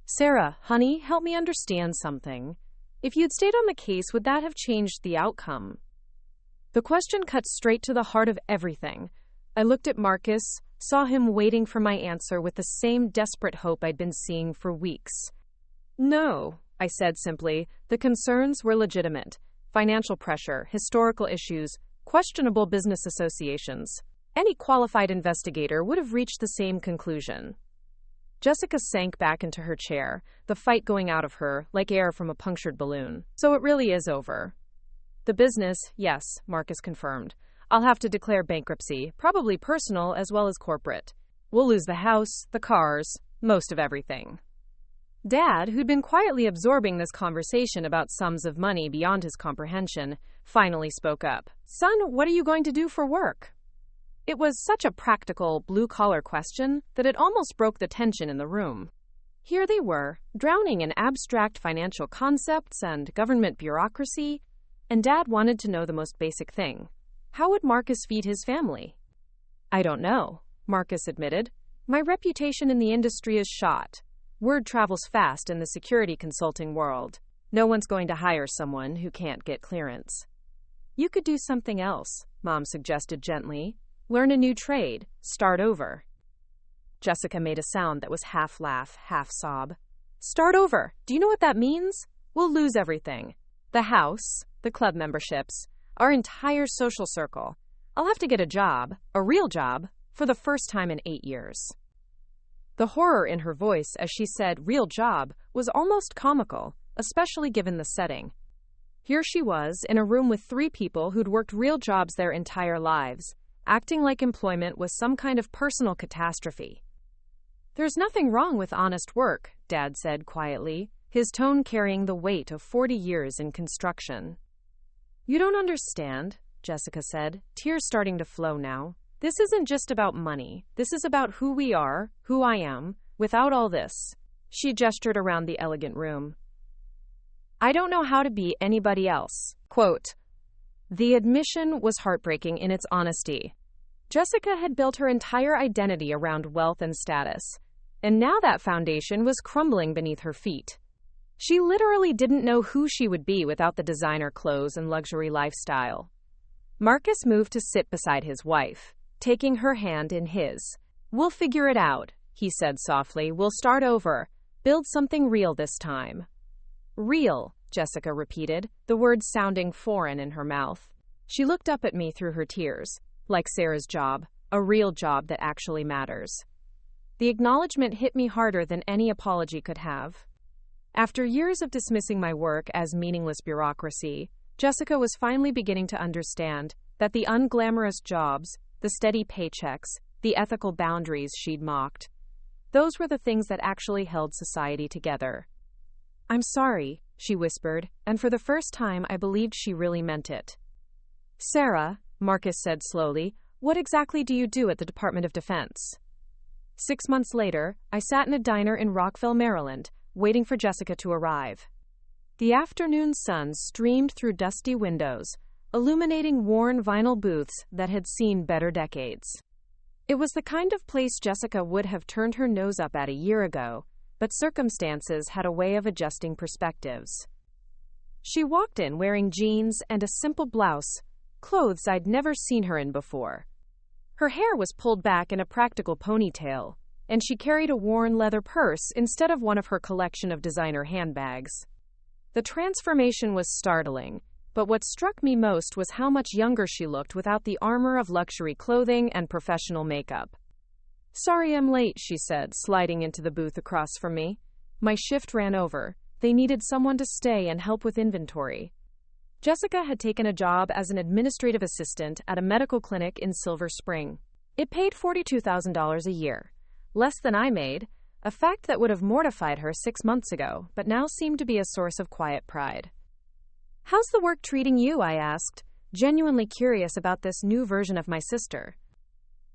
Sarah, honey, help me understand something. If you'd stayed on the case, would that have changed the outcome? The question cut straight to the heart of everything. I looked at Marcus, saw him waiting for my answer with the same desperate hope I'd been seeing for weeks. No, I said simply. The concerns were legitimate. Financial pressure, historical issues, questionable business associations. Any qualified investigator would have reached the same conclusion. Jessica sank back into her chair, the fight going out of her like air from a punctured balloon. So it really is over. The business, yes, Marcus confirmed. I'll have to declare bankruptcy, probably personal as well as corporate. We'll lose the house, the cars, most of everything. Dad, who'd been quietly absorbing this conversation about sums of money beyond his comprehension, finally spoke up. Son, what are you going to do for work? It was such a practical, blue-collar question that it almost broke the tension in the room. Here they were, drowning in abstract financial concepts and government bureaucracy, and Dad wanted to know the most basic thing. How would Marcus feed his family? I don't know, Marcus admitted. My reputation in the industry is shot. Word travels fast in the security consulting world. No one's going to hire someone who can't get clearance. You could do something else, Mom suggested gently. Learn a new trade. Start over. Jessica made a sound that was half laugh, half sob. Start over. Do you know what that means? We'll lose everything. The house, the club memberships, our entire social circle. I'll have to get a job, a real job, for the first time in 8 years. The horror in her voice as she said real job was almost comical, especially given the setting. Here she was, in a room with 3 people who'd worked real jobs their entire lives, acting like employment was some kind of personal catastrophe. There's nothing wrong with honest work, Dad said quietly, his tone carrying the weight of 40 years in construction. You don't understand, Jessica said, tears starting to flow now. This isn't just about money. This is about who we are, who I am, without all this. She gestured around the elegant room. I don't know how to be anybody else. Quote, the admission was heartbreaking in its honesty. Jessica had built her entire identity around wealth and status, and now that foundation was crumbling beneath her feet. She literally didn't know who she would be without the designer clothes and luxury lifestyle. Marcus moved to sit beside his wife, taking her hand in his. We'll figure it out, he said softly. We'll start over. Build something real this time. Real, Jessica repeated, the words sounding foreign in her mouth. She looked up at me through her tears. Like Sarah's job, a real job that actually matters. The acknowledgement hit me harder than any apology could have. After years of dismissing my work as meaningless bureaucracy, Jessica was finally beginning to understand that the unglamorous jobs, the steady paychecks, the ethical boundaries she'd mocked, Those were the things that actually held society together. "I'm sorry," she whispered, and for the first time I believed she really meant it. "Sarah," Marcus said slowly, "what exactly do you do at the Department of Defense?" 6 months later, I sat in a diner in Rockville, Maryland, waiting for Jessica to arrive. The afternoon sun streamed through dusty windows, illuminating worn vinyl booths that had seen better decades. It was the kind of place Jessica would have turned her nose up at a year ago, but circumstances had a way of adjusting perspectives. She walked in wearing jeans and a simple blouse, clothes I'd never seen her in before. Her hair was pulled back in a practical ponytail, and she carried a worn leather purse instead of one of her collection of designer handbags. The transformation was startling, but what struck me most was how much younger she looked without the armor of luxury clothing and professional makeup. "Sorry I'm late," she said, sliding into the booth across from me. "My shift ran over. They needed someone to stay and help with inventory." Jessica had taken a job as an administrative assistant at a medical clinic in Silver Spring. It paid $42,000 a year, less than I made, a fact that would have mortified her 6 months ago, but now seemed to be a source of quiet pride. "How's the work treating you?" I asked, genuinely curious about this new version of my sister.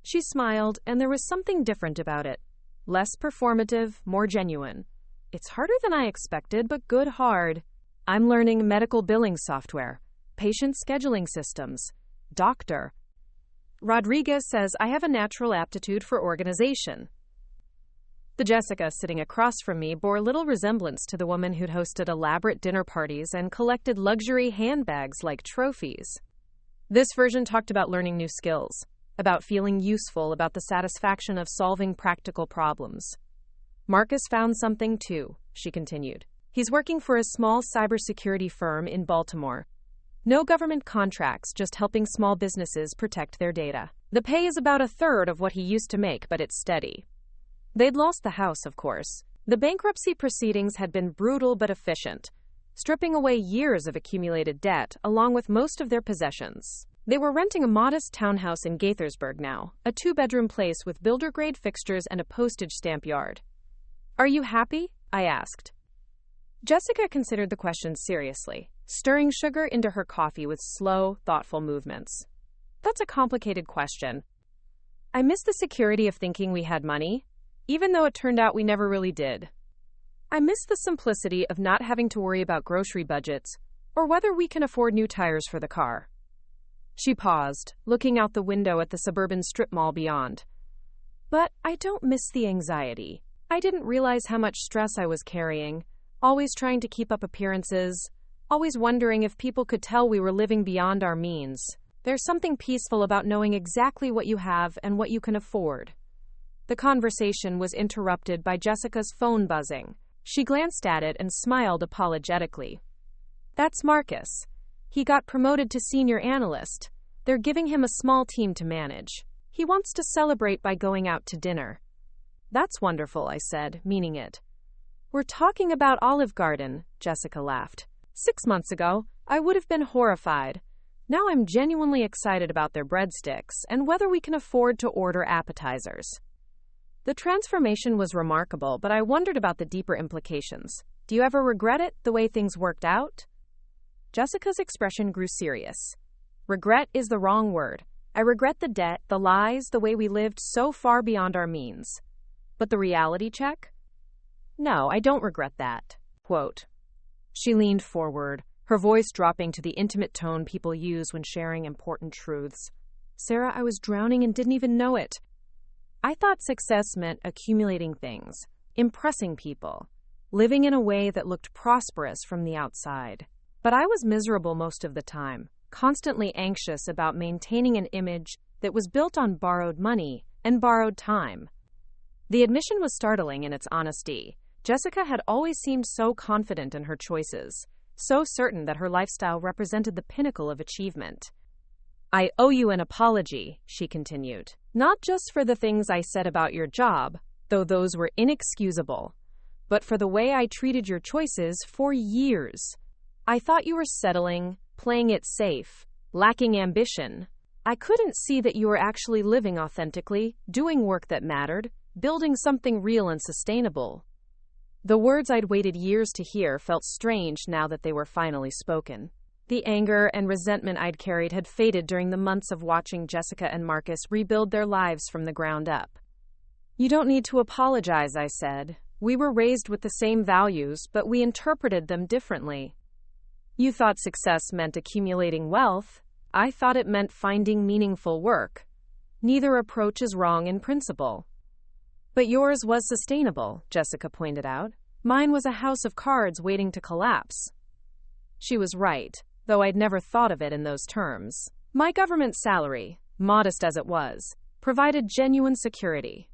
She smiled, and there was something different about it. Less performative, more genuine. "It's harder than I expected, but good hard. I'm learning medical billing software, patient scheduling systems, Dr. Rodriguez says I have a natural aptitude for organization." The Jessica sitting across from me bore little resemblance to the woman who'd hosted elaborate dinner parties and collected luxury handbags like trophies. This version talked about learning new skills, about feeling useful, about the satisfaction of solving practical problems. "Marcus found something too," she continued. "He's working for a small cybersecurity firm in Baltimore. No government contracts, just helping small businesses protect their data. The pay is about a third of what he used to make, but it's steady." They'd lost the house, of course. The bankruptcy proceedings had been brutal but efficient, stripping away years of accumulated debt, along with most of their possessions. They were renting a modest townhouse in Gaithersburg now, a 2-bedroom place with builder-grade fixtures and a postage stamp yard. "Are you happy?" I asked. Jessica considered the question seriously, stirring sugar into her coffee with slow, thoughtful movements. "That's a complicated question. I miss the security of thinking we had money, even though it turned out we never really did. I miss the simplicity of not having to worry about grocery budgets or whether we can afford new tires for the car." She paused, looking out the window at the suburban strip mall beyond. "But I don't miss the anxiety. I didn't realize how much stress I was carrying, always trying to keep up appearances, always wondering if people could tell we were living beyond our means. There's something peaceful about knowing exactly what you have and what you can afford." The conversation was interrupted by Jessica's phone buzzing. She glanced at it and smiled apologetically. "That's Marcus. He got promoted to senior analyst. They're giving him a small team to manage. He wants to celebrate by going out to dinner." "That's wonderful," I said, meaning it. "We're talking about Olive Garden," Jessica laughed. 6 months ago, I would have been horrified. Now I'm genuinely excited about their breadsticks and whether we can afford to order appetizers. The transformation was remarkable, but I wondered about the deeper implications. "Do you ever regret it, the way things worked out?" Jessica's expression grew serious. "Regret is the wrong word. I regret the debt, the lies, the way we lived so far beyond our means. But the reality check? No, I don't regret that." Quote. She leaned forward, her voice dropping to the intimate tone people use when sharing important truths. "Sarah, I was drowning and didn't even know it. I thought success meant accumulating things, impressing people, living in a way that looked prosperous from the outside. But I was miserable most of the time, constantly anxious about maintaining an image that was built on borrowed money and borrowed time." The admission was startling in its honesty. Jessica had always seemed so confident in her choices, so certain that her lifestyle represented the pinnacle of achievement. "I owe you an apology," she continued. "Not just for the things I said about your job, though those were inexcusable, but for the way I treated your choices for years. I thought you were settling, playing it safe, lacking ambition. I couldn't see that you were actually living authentically, doing work that mattered, building something real and sustainable. The words I'd waited years to hear felt strange now that they were finally spoken. The anger and resentment I'd carried had faded during the months of watching Jessica and Marcus rebuild their lives from the ground up. "You don't need to apologize," I said. "We were raised with the same values, but we interpreted them differently. You thought success meant accumulating wealth. I thought it meant finding meaningful work. Neither approach is wrong in principle." "But yours was sustainable," Jessica pointed out. "Mine was a house of cards waiting to collapse." She was right, though I'd never thought of it in those terms. My government salary, modest as it was, provided genuine security.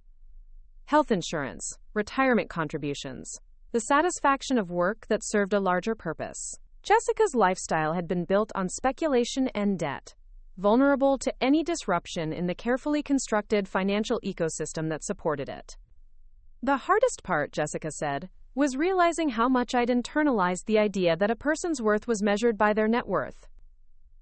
Health insurance, retirement contributions, the satisfaction of work that served a larger purpose. Jessica's lifestyle had been built on speculation and debt, vulnerable to any disruption in the carefully constructed financial ecosystem that supported it. "The hardest part," Jessica said, "was realizing how much I'd internalized the idea that a person's worth was measured by their net worth.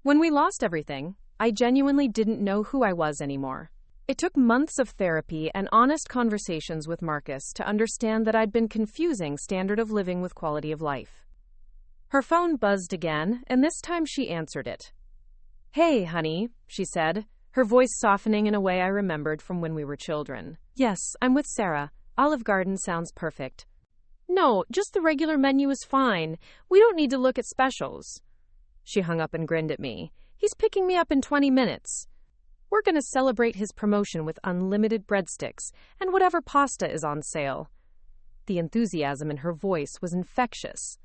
When we lost everything, I genuinely didn't know who I was anymore." It took months of therapy and honest conversations with Marcus to understand that I'd been confusing standard of living with quality of life. Her phone buzzed again, and this time she answered it. "Hey, honey," she said, her voice softening in a way I remembered from when we were children. "Yes, I'm with Sarah. Olive Garden sounds perfect." "No, just the regular menu is fine. We don't need to look at specials." She hung up and grinned at me. "He's picking me up in 20 minutes. We're going to celebrate his promotion with unlimited breadsticks and whatever pasta is on sale." The enthusiasm in her voice was infectious.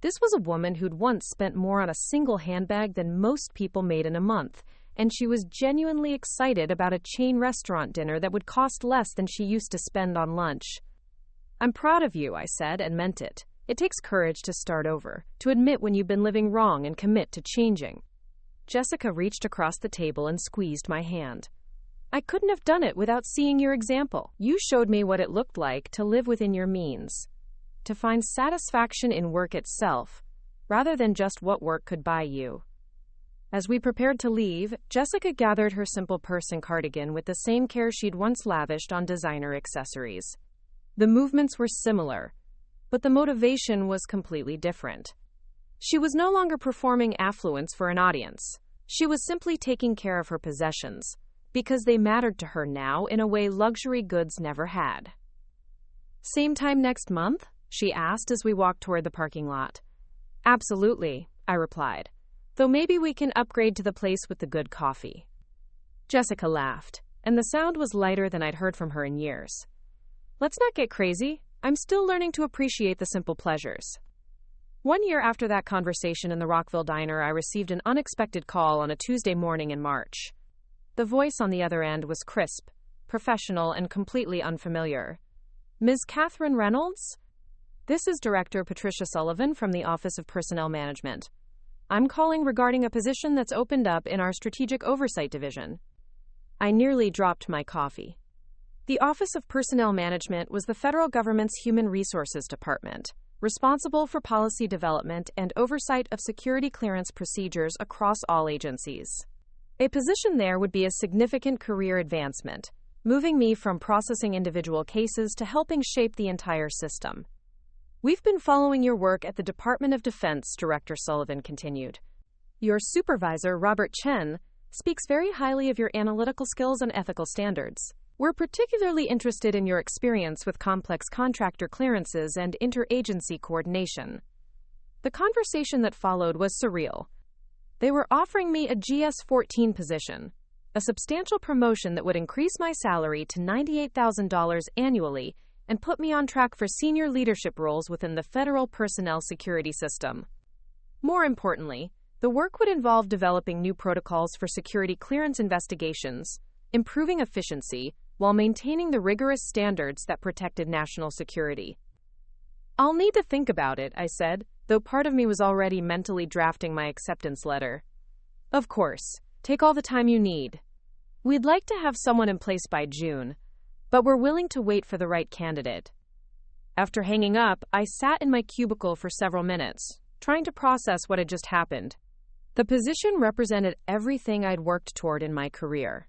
This was a woman who'd once spent more on a single handbag than most people made in a month, and she was genuinely excited about a chain restaurant dinner that would cost less than she used to spend on lunch. "I'm proud of you," I said, and meant it. It takes courage to start over, to admit when you've been living wrong and commit to changing. Jessica reached across the table and squeezed my hand. "I couldn't have done it without seeing your example. You showed me what it looked like to live within your means, to find satisfaction in work itself, rather than just what work could buy you." As we prepared to leave, Jessica gathered her simple purse and cardigan with the same care she'd once lavished on designer accessories. The movements were similar, but the motivation was completely different. She was no longer performing affluence for an audience. She was simply taking care of her possessions, because they mattered to her now in a way luxury goods never had. "Same time next month?" she asked as we walked toward the parking lot. "Absolutely," I replied, "though maybe we can upgrade to the place with the good coffee." Jessica laughed, and the sound was lighter than I'd heard from her in years. "Let's not get crazy. I'm still learning to appreciate the simple pleasures." 1 year after that conversation in the Rockville diner, I received an unexpected call on a Tuesday morning in March. The voice on the other end was crisp, professional, and completely unfamiliar. "Ms. Catherine Reynolds? This is Director Patricia Sullivan from the Office of Personnel Management. I'm calling regarding a position that's opened up in our Strategic Oversight Division." I nearly dropped my coffee. The Office of Personnel Management was the federal government's Human Resources Department, responsible for policy development and oversight of security clearance procedures across all agencies. A position there would be a significant career advancement, moving me from processing individual cases to helping shape the entire system. "We've been following your work at the Department of Defense," Director Sullivan continued. "Your supervisor, Robert Chen, speaks very highly of your analytical skills and ethical standards. We're particularly interested in your experience with complex contractor clearances and interagency coordination." The conversation that followed was surreal. They were offering me a GS-14 position, a substantial promotion that would increase my salary to $98,000 annually and put me on track for senior leadership roles within the federal personnel security system. More importantly, the work would involve developing new protocols for security clearance investigations, improving efficiency, while maintaining the rigorous standards that protected national security. "I'll need to think about it," I said, though part of me was already mentally drafting my acceptance letter. "Of course, take all the time you need. We'd like to have someone in place by June, but we're willing to wait for the right candidate." After hanging up, I sat in my cubicle for several minutes, trying to process what had just happened. The position represented everything I'd worked toward in my career: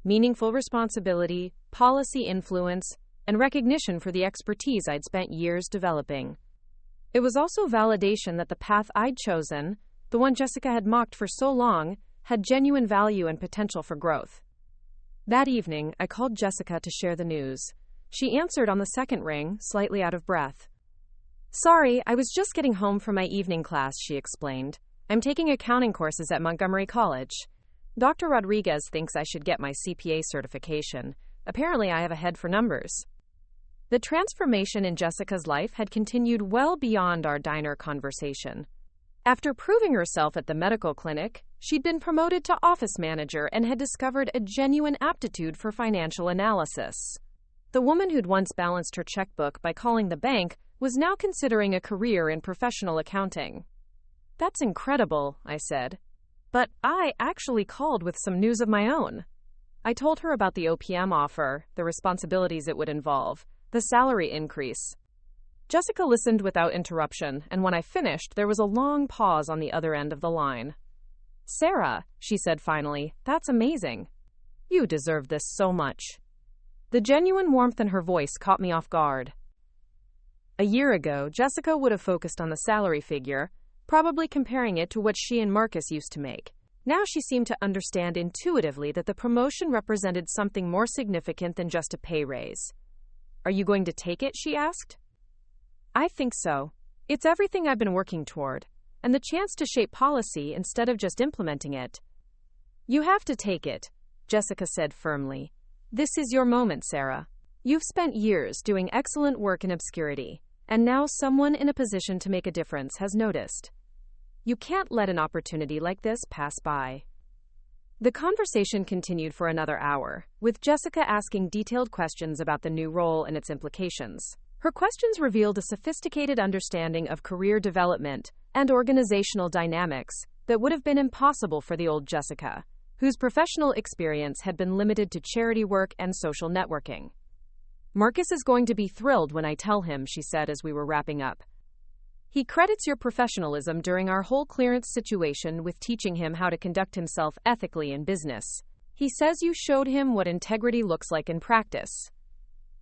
meaningful responsibility, policy influence, and recognition for the expertise I'd spent years developing. It was also validation that the path I'd chosen, the one Jessica had mocked for so long, had genuine value and potential for growth. That evening, I called Jessica to share the news. She answered on the second ring, slightly out of breath. "Sorry, I was just getting home from my evening class," she explained. "I'm taking accounting courses at Montgomery College. Dr. Rodriguez thinks I should get my CPA certification. Apparently, I have a head for numbers." The transformation in Jessica's life had continued well beyond our diner conversation. After proving herself at the medical clinic, she'd been promoted to office manager and had discovered a genuine aptitude for financial analysis. The woman who'd once balanced her checkbook by calling the bank was now considering a career in professional accounting. "That's incredible," I said. "But I actually called with some news of my own." I told her about the OPM offer, the responsibilities it would involve, the salary increase. Jessica listened without interruption, and when I finished, there was a long pause on the other end of the line. "Sarah," she said finally, "that's amazing. You deserve this so much." The genuine warmth in her voice caught me off guard. A year ago, Jessica would have focused on the salary figure, probably comparing it to what she and Marcus used to make. Now she seemed to understand intuitively that the promotion represented something more significant than just a pay raise. "Are you going to take it?" she asked. "I think so. It's everything I've been working toward, and the chance to shape policy instead of just implementing it." "You have to take it," Jessica said firmly. "This is your moment, Sarah. You've spent years doing excellent work in obscurity, and now someone in a position to make a difference has noticed. You can't let an opportunity like this pass by." The conversation continued for another hour, with Jessica asking detailed questions about the new role and its implications. Her questions revealed a sophisticated understanding of career development and organizational dynamics that would have been impossible for the old Jessica, whose professional experience had been limited to charity work and social networking. "Marcus is going to be thrilled when I tell him," she said as we were wrapping up. "He credits your professionalism during our whole clearance situation with teaching him how to conduct himself ethically in business. He says you showed him what integrity looks like in practice."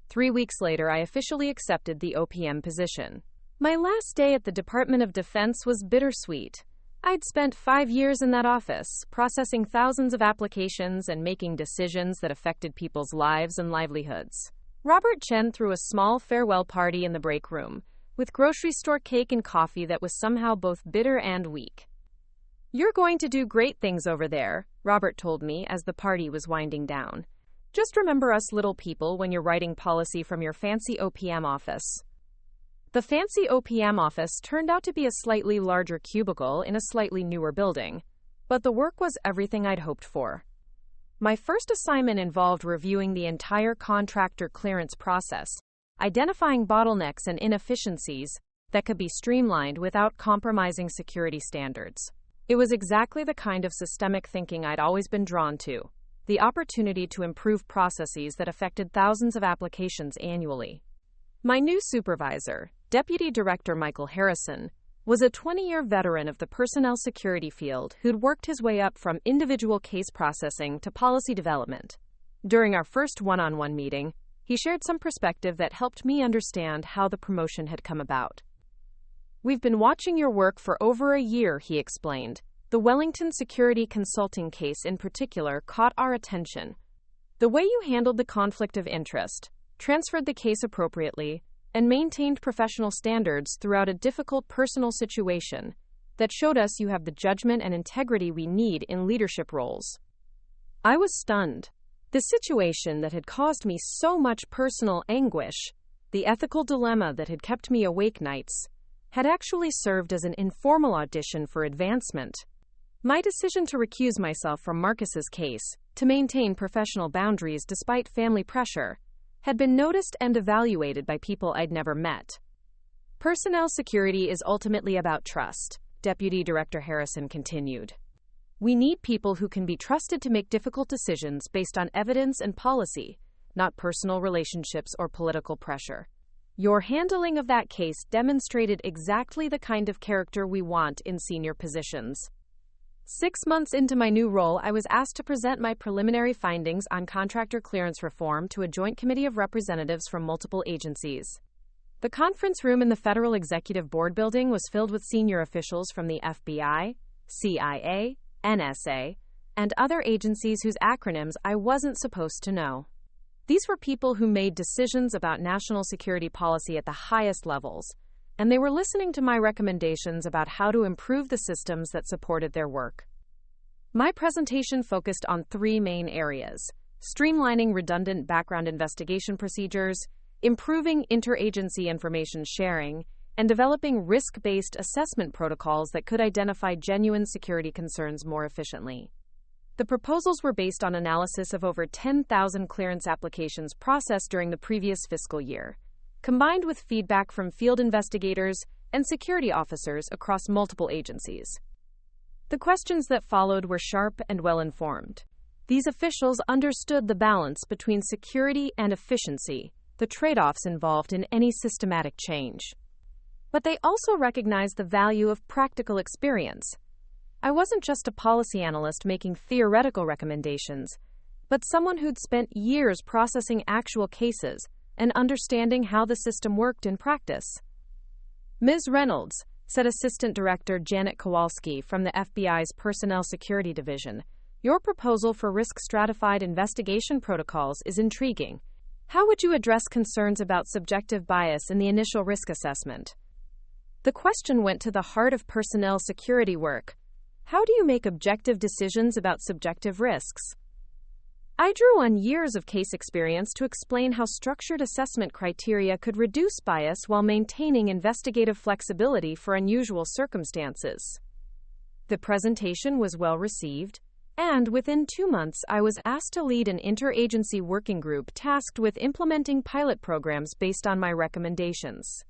3 weeks later, I officially accepted the OPM position. My last day at the Department of Defense was bittersweet. I'd spent 5 years in that office, processing thousands of applications and making decisions that affected people's lives and livelihoods. Robert Chen threw a small farewell party in the break room, with grocery store cake and coffee that was somehow both bitter and weak. "You're going to do great things over there," Robert told me as the party was winding down. "Just remember us little people when you're writing policy from your fancy OPM office." The fancy OPM office turned out to be a slightly larger cubicle in a slightly newer building, but the work was everything I'd hoped for. My first assignment involved reviewing the entire contractor clearance process, identifying bottlenecks and inefficiencies that could be streamlined without compromising security standards. It was exactly the kind of systemic thinking I'd always been drawn to, the opportunity to improve processes that affected thousands of applications annually. My new supervisor, Deputy Director Michael Harrison, was a 20-year veteran of the personnel security field who'd worked his way up from individual case processing to policy development. During our first one-on-one meeting, he shared some perspective that helped me understand how the promotion had come about. "We've been watching your work for over a year," he explained. "The Wellington Security Consulting case in particular caught our attention. The way you handled the conflict of interest, transferred the case appropriately, and maintained professional standards throughout a difficult personal situation that showed us you have the judgment and integrity we need in leadership roles." I was stunned. The situation that had caused me so much personal anguish, the ethical dilemma that had kept me awake nights, had actually served as an informal audition for advancement. My decision to recuse myself from Marcus's case, to maintain professional boundaries despite family pressure, had been noticed and evaluated by people I'd never met. "Personnel security is ultimately about trust," Deputy Director Harrison continued. "We need people who can be trusted to make difficult decisions based on evidence and policy, not personal relationships or political pressure. Your handling of that case demonstrated exactly the kind of character we want in senior positions." 6 months into my new role, I was asked to present my preliminary findings on contractor clearance reform to a joint committee of representatives from multiple agencies. The conference room in the Federal Executive Board building was filled with senior officials from the FBI, CIA, NSA, and other agencies whose acronyms I wasn't supposed to know. These were people who made decisions about national security policy at the highest levels, and they were listening to my recommendations about how to improve the systems that supported their work. My presentation focused on 3 main areas: streamlining redundant background investigation procedures, improving interagency information sharing, and developing risk-based assessment protocols that could identify genuine security concerns more efficiently. The proposals were based on analysis of over 10,000 clearance applications processed during the previous fiscal year, combined with feedback from field investigators and security officers across multiple agencies. The questions that followed were sharp and well-informed. These officials understood the balance between security and efficiency, the trade-offs involved in any systematic change. But they also recognized the value of practical experience. I wasn't just a policy analyst making theoretical recommendations, but someone who'd spent years processing actual cases and understanding how the system worked in practice. Ms. Reynolds, said Assistant Director Janet Kowalski from the FBI's Personnel Security Division, your proposal for risk-stratified investigation protocols is intriguing. How would you address concerns about subjective bias in the initial risk assessment? The question went to the heart of personnel security work. How do you make objective decisions about subjective risks? I drew on years of case experience to explain how structured assessment criteria could reduce bias while maintaining investigative flexibility for unusual circumstances. The presentation was well received, and within 2 months I was asked to lead an interagency working group tasked with implementing pilot programs based on my recommendations.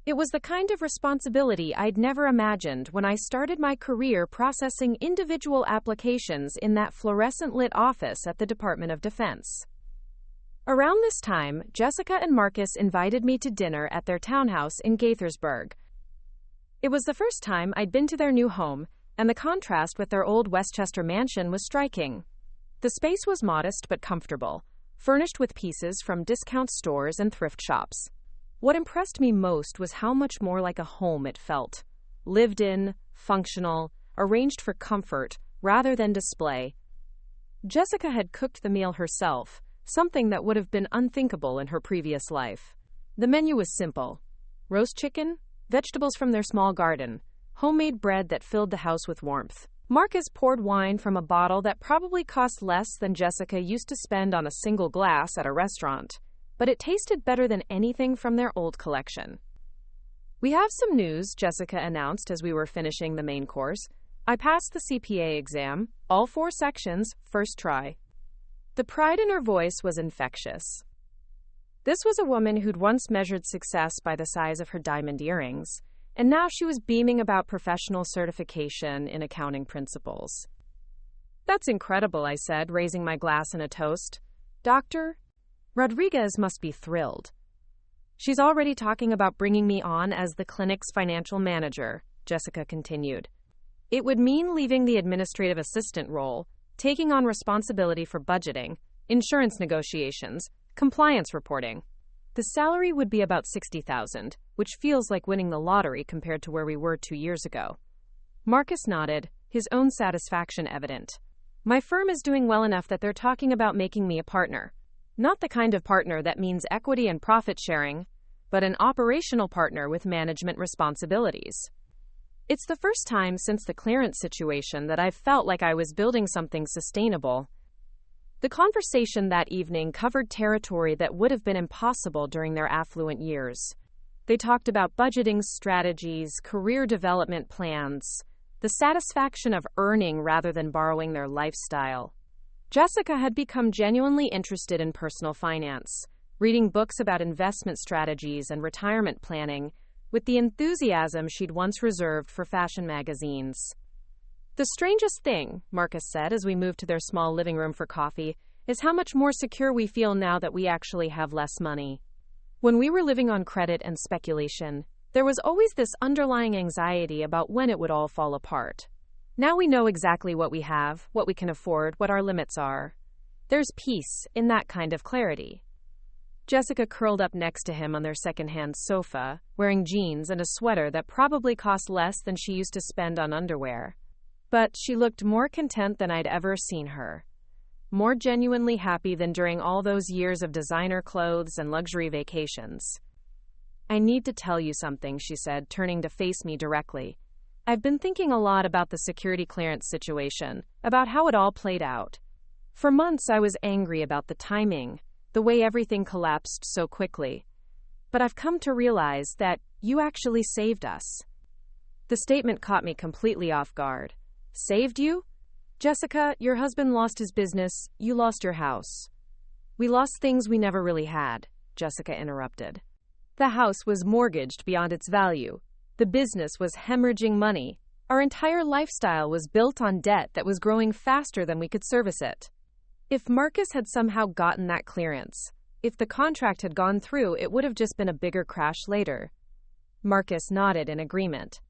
It was the kind of responsibility I'd never imagined when I started my career processing individual applications in that fluorescent-lit office at the Department of Defense. Around this time, Jessica and Marcus invited me to dinner at their townhouse in Gaithersburg. It was the first time I'd been to their new home, and the contrast with their old Westchester mansion was striking. The space was modest but comfortable, furnished with pieces from discount stores and thrift shops. What impressed me most was how much more like a home it felt. Lived in, functional, arranged for comfort, rather than display. Jessica had cooked the meal herself, something that would have been unthinkable in her previous life. The menu was simple: roast chicken, vegetables from their small garden, homemade bread that filled the house with warmth. Marcus poured wine from a bottle that probably cost less than Jessica used to spend on a single glass at a restaurant, but it tasted better than anything from their old collection. We have some news, Jessica announced as we were finishing the main course. I passed the CPA exam, all 4 sections, first try. The pride in her voice was infectious. This was a woman who'd once measured success by the size of her diamond earrings, and now she was beaming about professional certification in accounting principles. That's incredible, I said, raising my glass in a toast. Dr. Rodriguez must be thrilled. She's already talking about bringing me on as the clinic's financial manager, Jessica continued. It would mean leaving the administrative assistant role, taking on responsibility for budgeting, insurance negotiations, compliance reporting. The salary would be about $60,000, which feels like winning the lottery compared to where we were 2 years ago. Marcus nodded, his own satisfaction evident. My firm is doing well enough that they're talking about making me a partner. Not the kind of partner that means equity and profit sharing, but an operational partner with management responsibilities. It's the first time since the clearance situation that I've felt like I was building something sustainable. The conversation that evening covered territory that would have been impossible during their affluent years. They talked about budgeting strategies, career development plans, the satisfaction of earning rather than borrowing their lifestyle. Jessica had become genuinely interested in personal finance, reading books about investment strategies and retirement planning with the enthusiasm she'd once reserved for fashion magazines. The strangest thing, Marcus said as we moved to their small living room for coffee, is how much more secure we feel now that we actually have less money. When we were living on credit and speculation, there was always this underlying anxiety about when it would all fall apart. Now we know exactly what we have, what we can afford, what our limits are. There's peace in that kind of clarity. Jessica curled up next to him on their second-hand sofa, wearing jeans and a sweater that probably cost less than she used to spend on underwear. But she looked more content than I'd ever seen her. More genuinely happy than during all those years of designer clothes and luxury vacations. "I need to tell you something," she said, turning to face me directly. "I've been thinking a lot about the security clearance situation, about how it all played out. For months I was angry about the timing, the way everything collapsed so quickly. But I've come to realize that you actually saved us." The statement caught me completely off guard. "Saved you?" "Jessica, your husband lost his business, you lost your house." "We lost things we never really had," Jessica interrupted. "The house was mortgaged beyond its value. The business was hemorrhaging money. Our entire lifestyle was built on debt that was growing faster than we could service it. If Marcus had somehow gotten that clearance, if the contract had gone through, it would have just been a bigger crash later." Marcus nodded in agreement.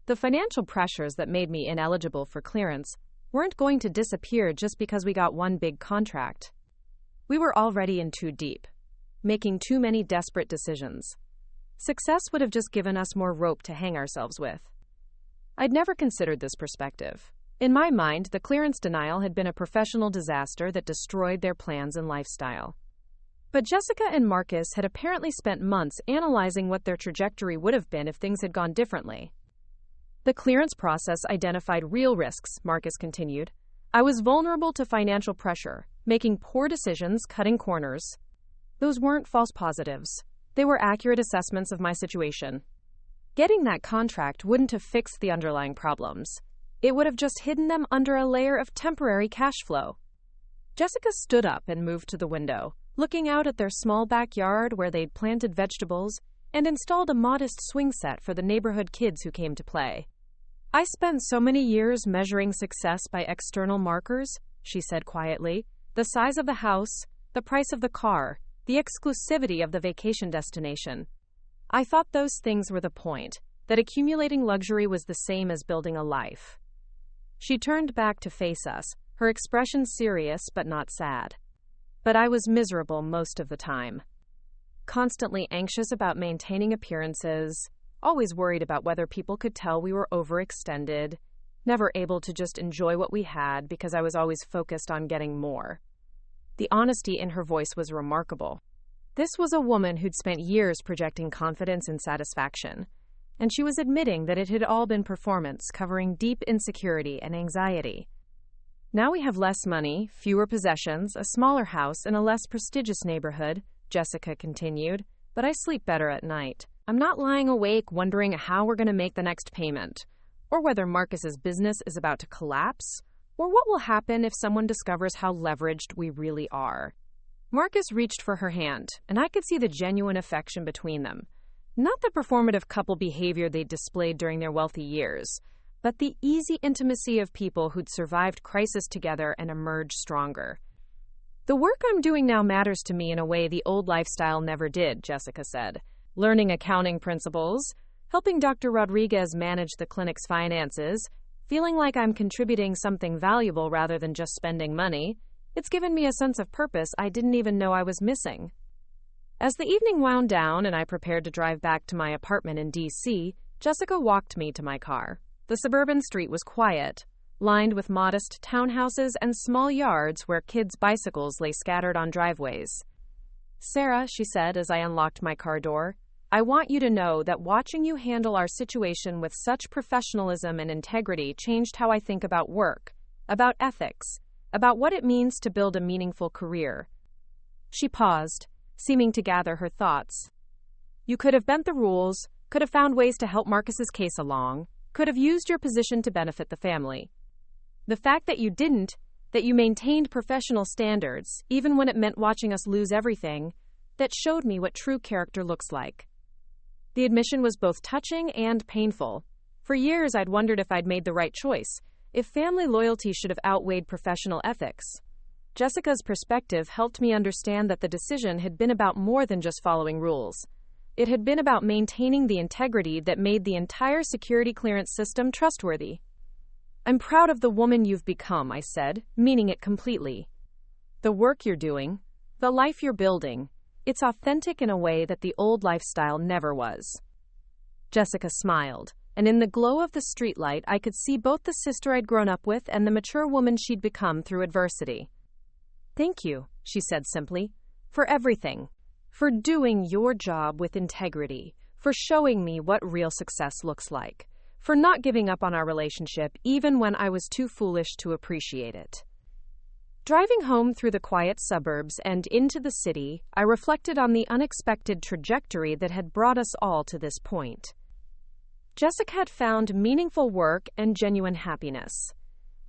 "The financial pressures that made me ineligible for clearance weren't going to disappear just because we got one big contract. We were already in too deep, making too many desperate decisions. Success would have just given us more rope to hang ourselves with." I'd never considered this perspective. In my mind, the clearance denial had been a professional disaster that destroyed their plans and lifestyle. But Jessica and Marcus had apparently spent months analyzing what their trajectory would have been if things had gone differently. "The clearance process identified real risks," Marcus continued. "I was vulnerable to financial pressure, making poor decisions, cutting corners. Those weren't false positives. They were accurate assessments of my situation. Getting that contract wouldn't have fixed the underlying problems. It would have just hidden them under a layer of temporary cash flow." Jessica stood up and moved to the window, looking out at their small backyard where they'd planted vegetables and installed a modest swing set for the neighborhood kids who came to play. "I spent so many years measuring success by external markers," she said quietly. "The size of the house, the price of the car, the exclusivity of the vacation destination. I thought those things were the point, that accumulating luxury was the same as building a life." She turned back to face us, her expression serious but not sad. "But I was miserable most of the time. Constantly anxious about maintaining appearances, always worried about whether people could tell we were overextended, never able to just enjoy what we had because I was always focused on getting more." The honesty in her voice was remarkable. This was a woman who'd spent years projecting confidence and satisfaction, and she was admitting that it had all been performance, covering deep insecurity and anxiety. "Now we have less money, fewer possessions, a smaller house, and a less prestigious neighborhood," Jessica continued, "but I sleep better at night. I'm not lying awake wondering how we're going to make the next payment, or whether Marcus's business is about to collapse, or what will happen if someone discovers how leveraged we really are." Marcus reached for her hand, and I could see the genuine affection between them. Not the performative couple behavior they'd displayed during their wealthy years, but the easy intimacy of people who'd survived crisis together and emerged stronger. "The work I'm doing now matters to me in a way the old lifestyle never did," Jessica said. "Learning accounting principles, helping Dr. Rodriguez manage the clinic's finances, feeling like I'm contributing something valuable rather than just spending money. It's given me a sense of purpose I didn't even know I was missing." As the evening wound down and I prepared to drive back to my apartment in D.C., Jessica walked me to my car. The suburban street was quiet, lined with modest townhouses and small yards where kids' bicycles lay scattered on driveways. "Sarah," she said as I unlocked my car door, "I want you to know that watching you handle our situation with such professionalism and integrity changed how I think about work, about ethics, about what it means to build a meaningful career." She paused, seeming to gather her thoughts. "You could have bent the rules, could have found ways to help Marcus's case along, could have used your position to benefit the family. The fact that you didn't, that you maintained professional standards, even when it meant watching us lose everything, that showed me what true character looks like." The admission was both touching and painful. For years, I'd wondered if I'd made the right choice, if family loyalty should have outweighed professional ethics. Jessica's perspective helped me understand that the decision had been about more than just following rules. It had been about maintaining the integrity that made the entire security clearance system trustworthy. "I'm proud of the woman you've become," I said, meaning it completely. "The work you're doing, the life you're building, it's authentic in a way that the old lifestyle never was." Jessica smiled, and in the glow of the streetlight I could see both the sister I'd grown up with and the mature woman she'd become through adversity. "Thank you," she said simply, "for everything. For doing your job with integrity, for showing me what real success looks like, for not giving up on our relationship even when I was too foolish to appreciate it." Driving home through the quiet suburbs and into the city, I reflected on the unexpected trajectory that had brought us all to this point. Jessica had found meaningful work and genuine happiness.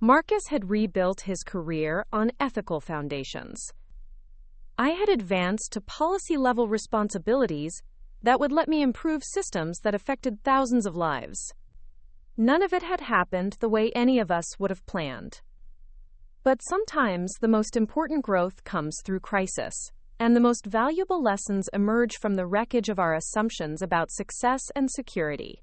Marcus had rebuilt his career on ethical foundations. I had advanced to policy-level responsibilities that would let me improve systems that affected thousands of lives. None of it had happened the way any of us would have planned. But sometimes the most important growth comes through crisis, and the most valuable lessons emerge from the wreckage of our assumptions about success and security.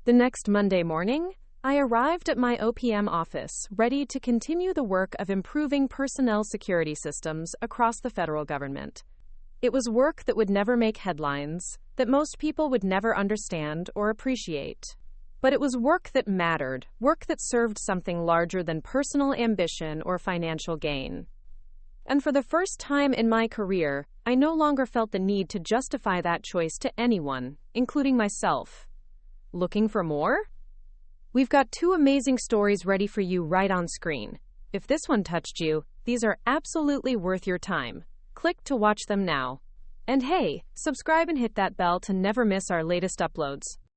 The next Monday morning, I arrived at my OPM office, ready to continue the work of improving personnel security systems across the federal government. It was work that would never make headlines, that most people would never understand or appreciate. But it was work that mattered, work that served something larger than personal ambition or financial gain. And for the first time in my career, I no longer felt the need to justify that choice to anyone, including myself. Looking for more? We've got 2 amazing stories ready for you right on screen. If this one touched you, these are absolutely worth your time. Click to watch them now. And hey, subscribe and hit that bell to never miss our latest uploads.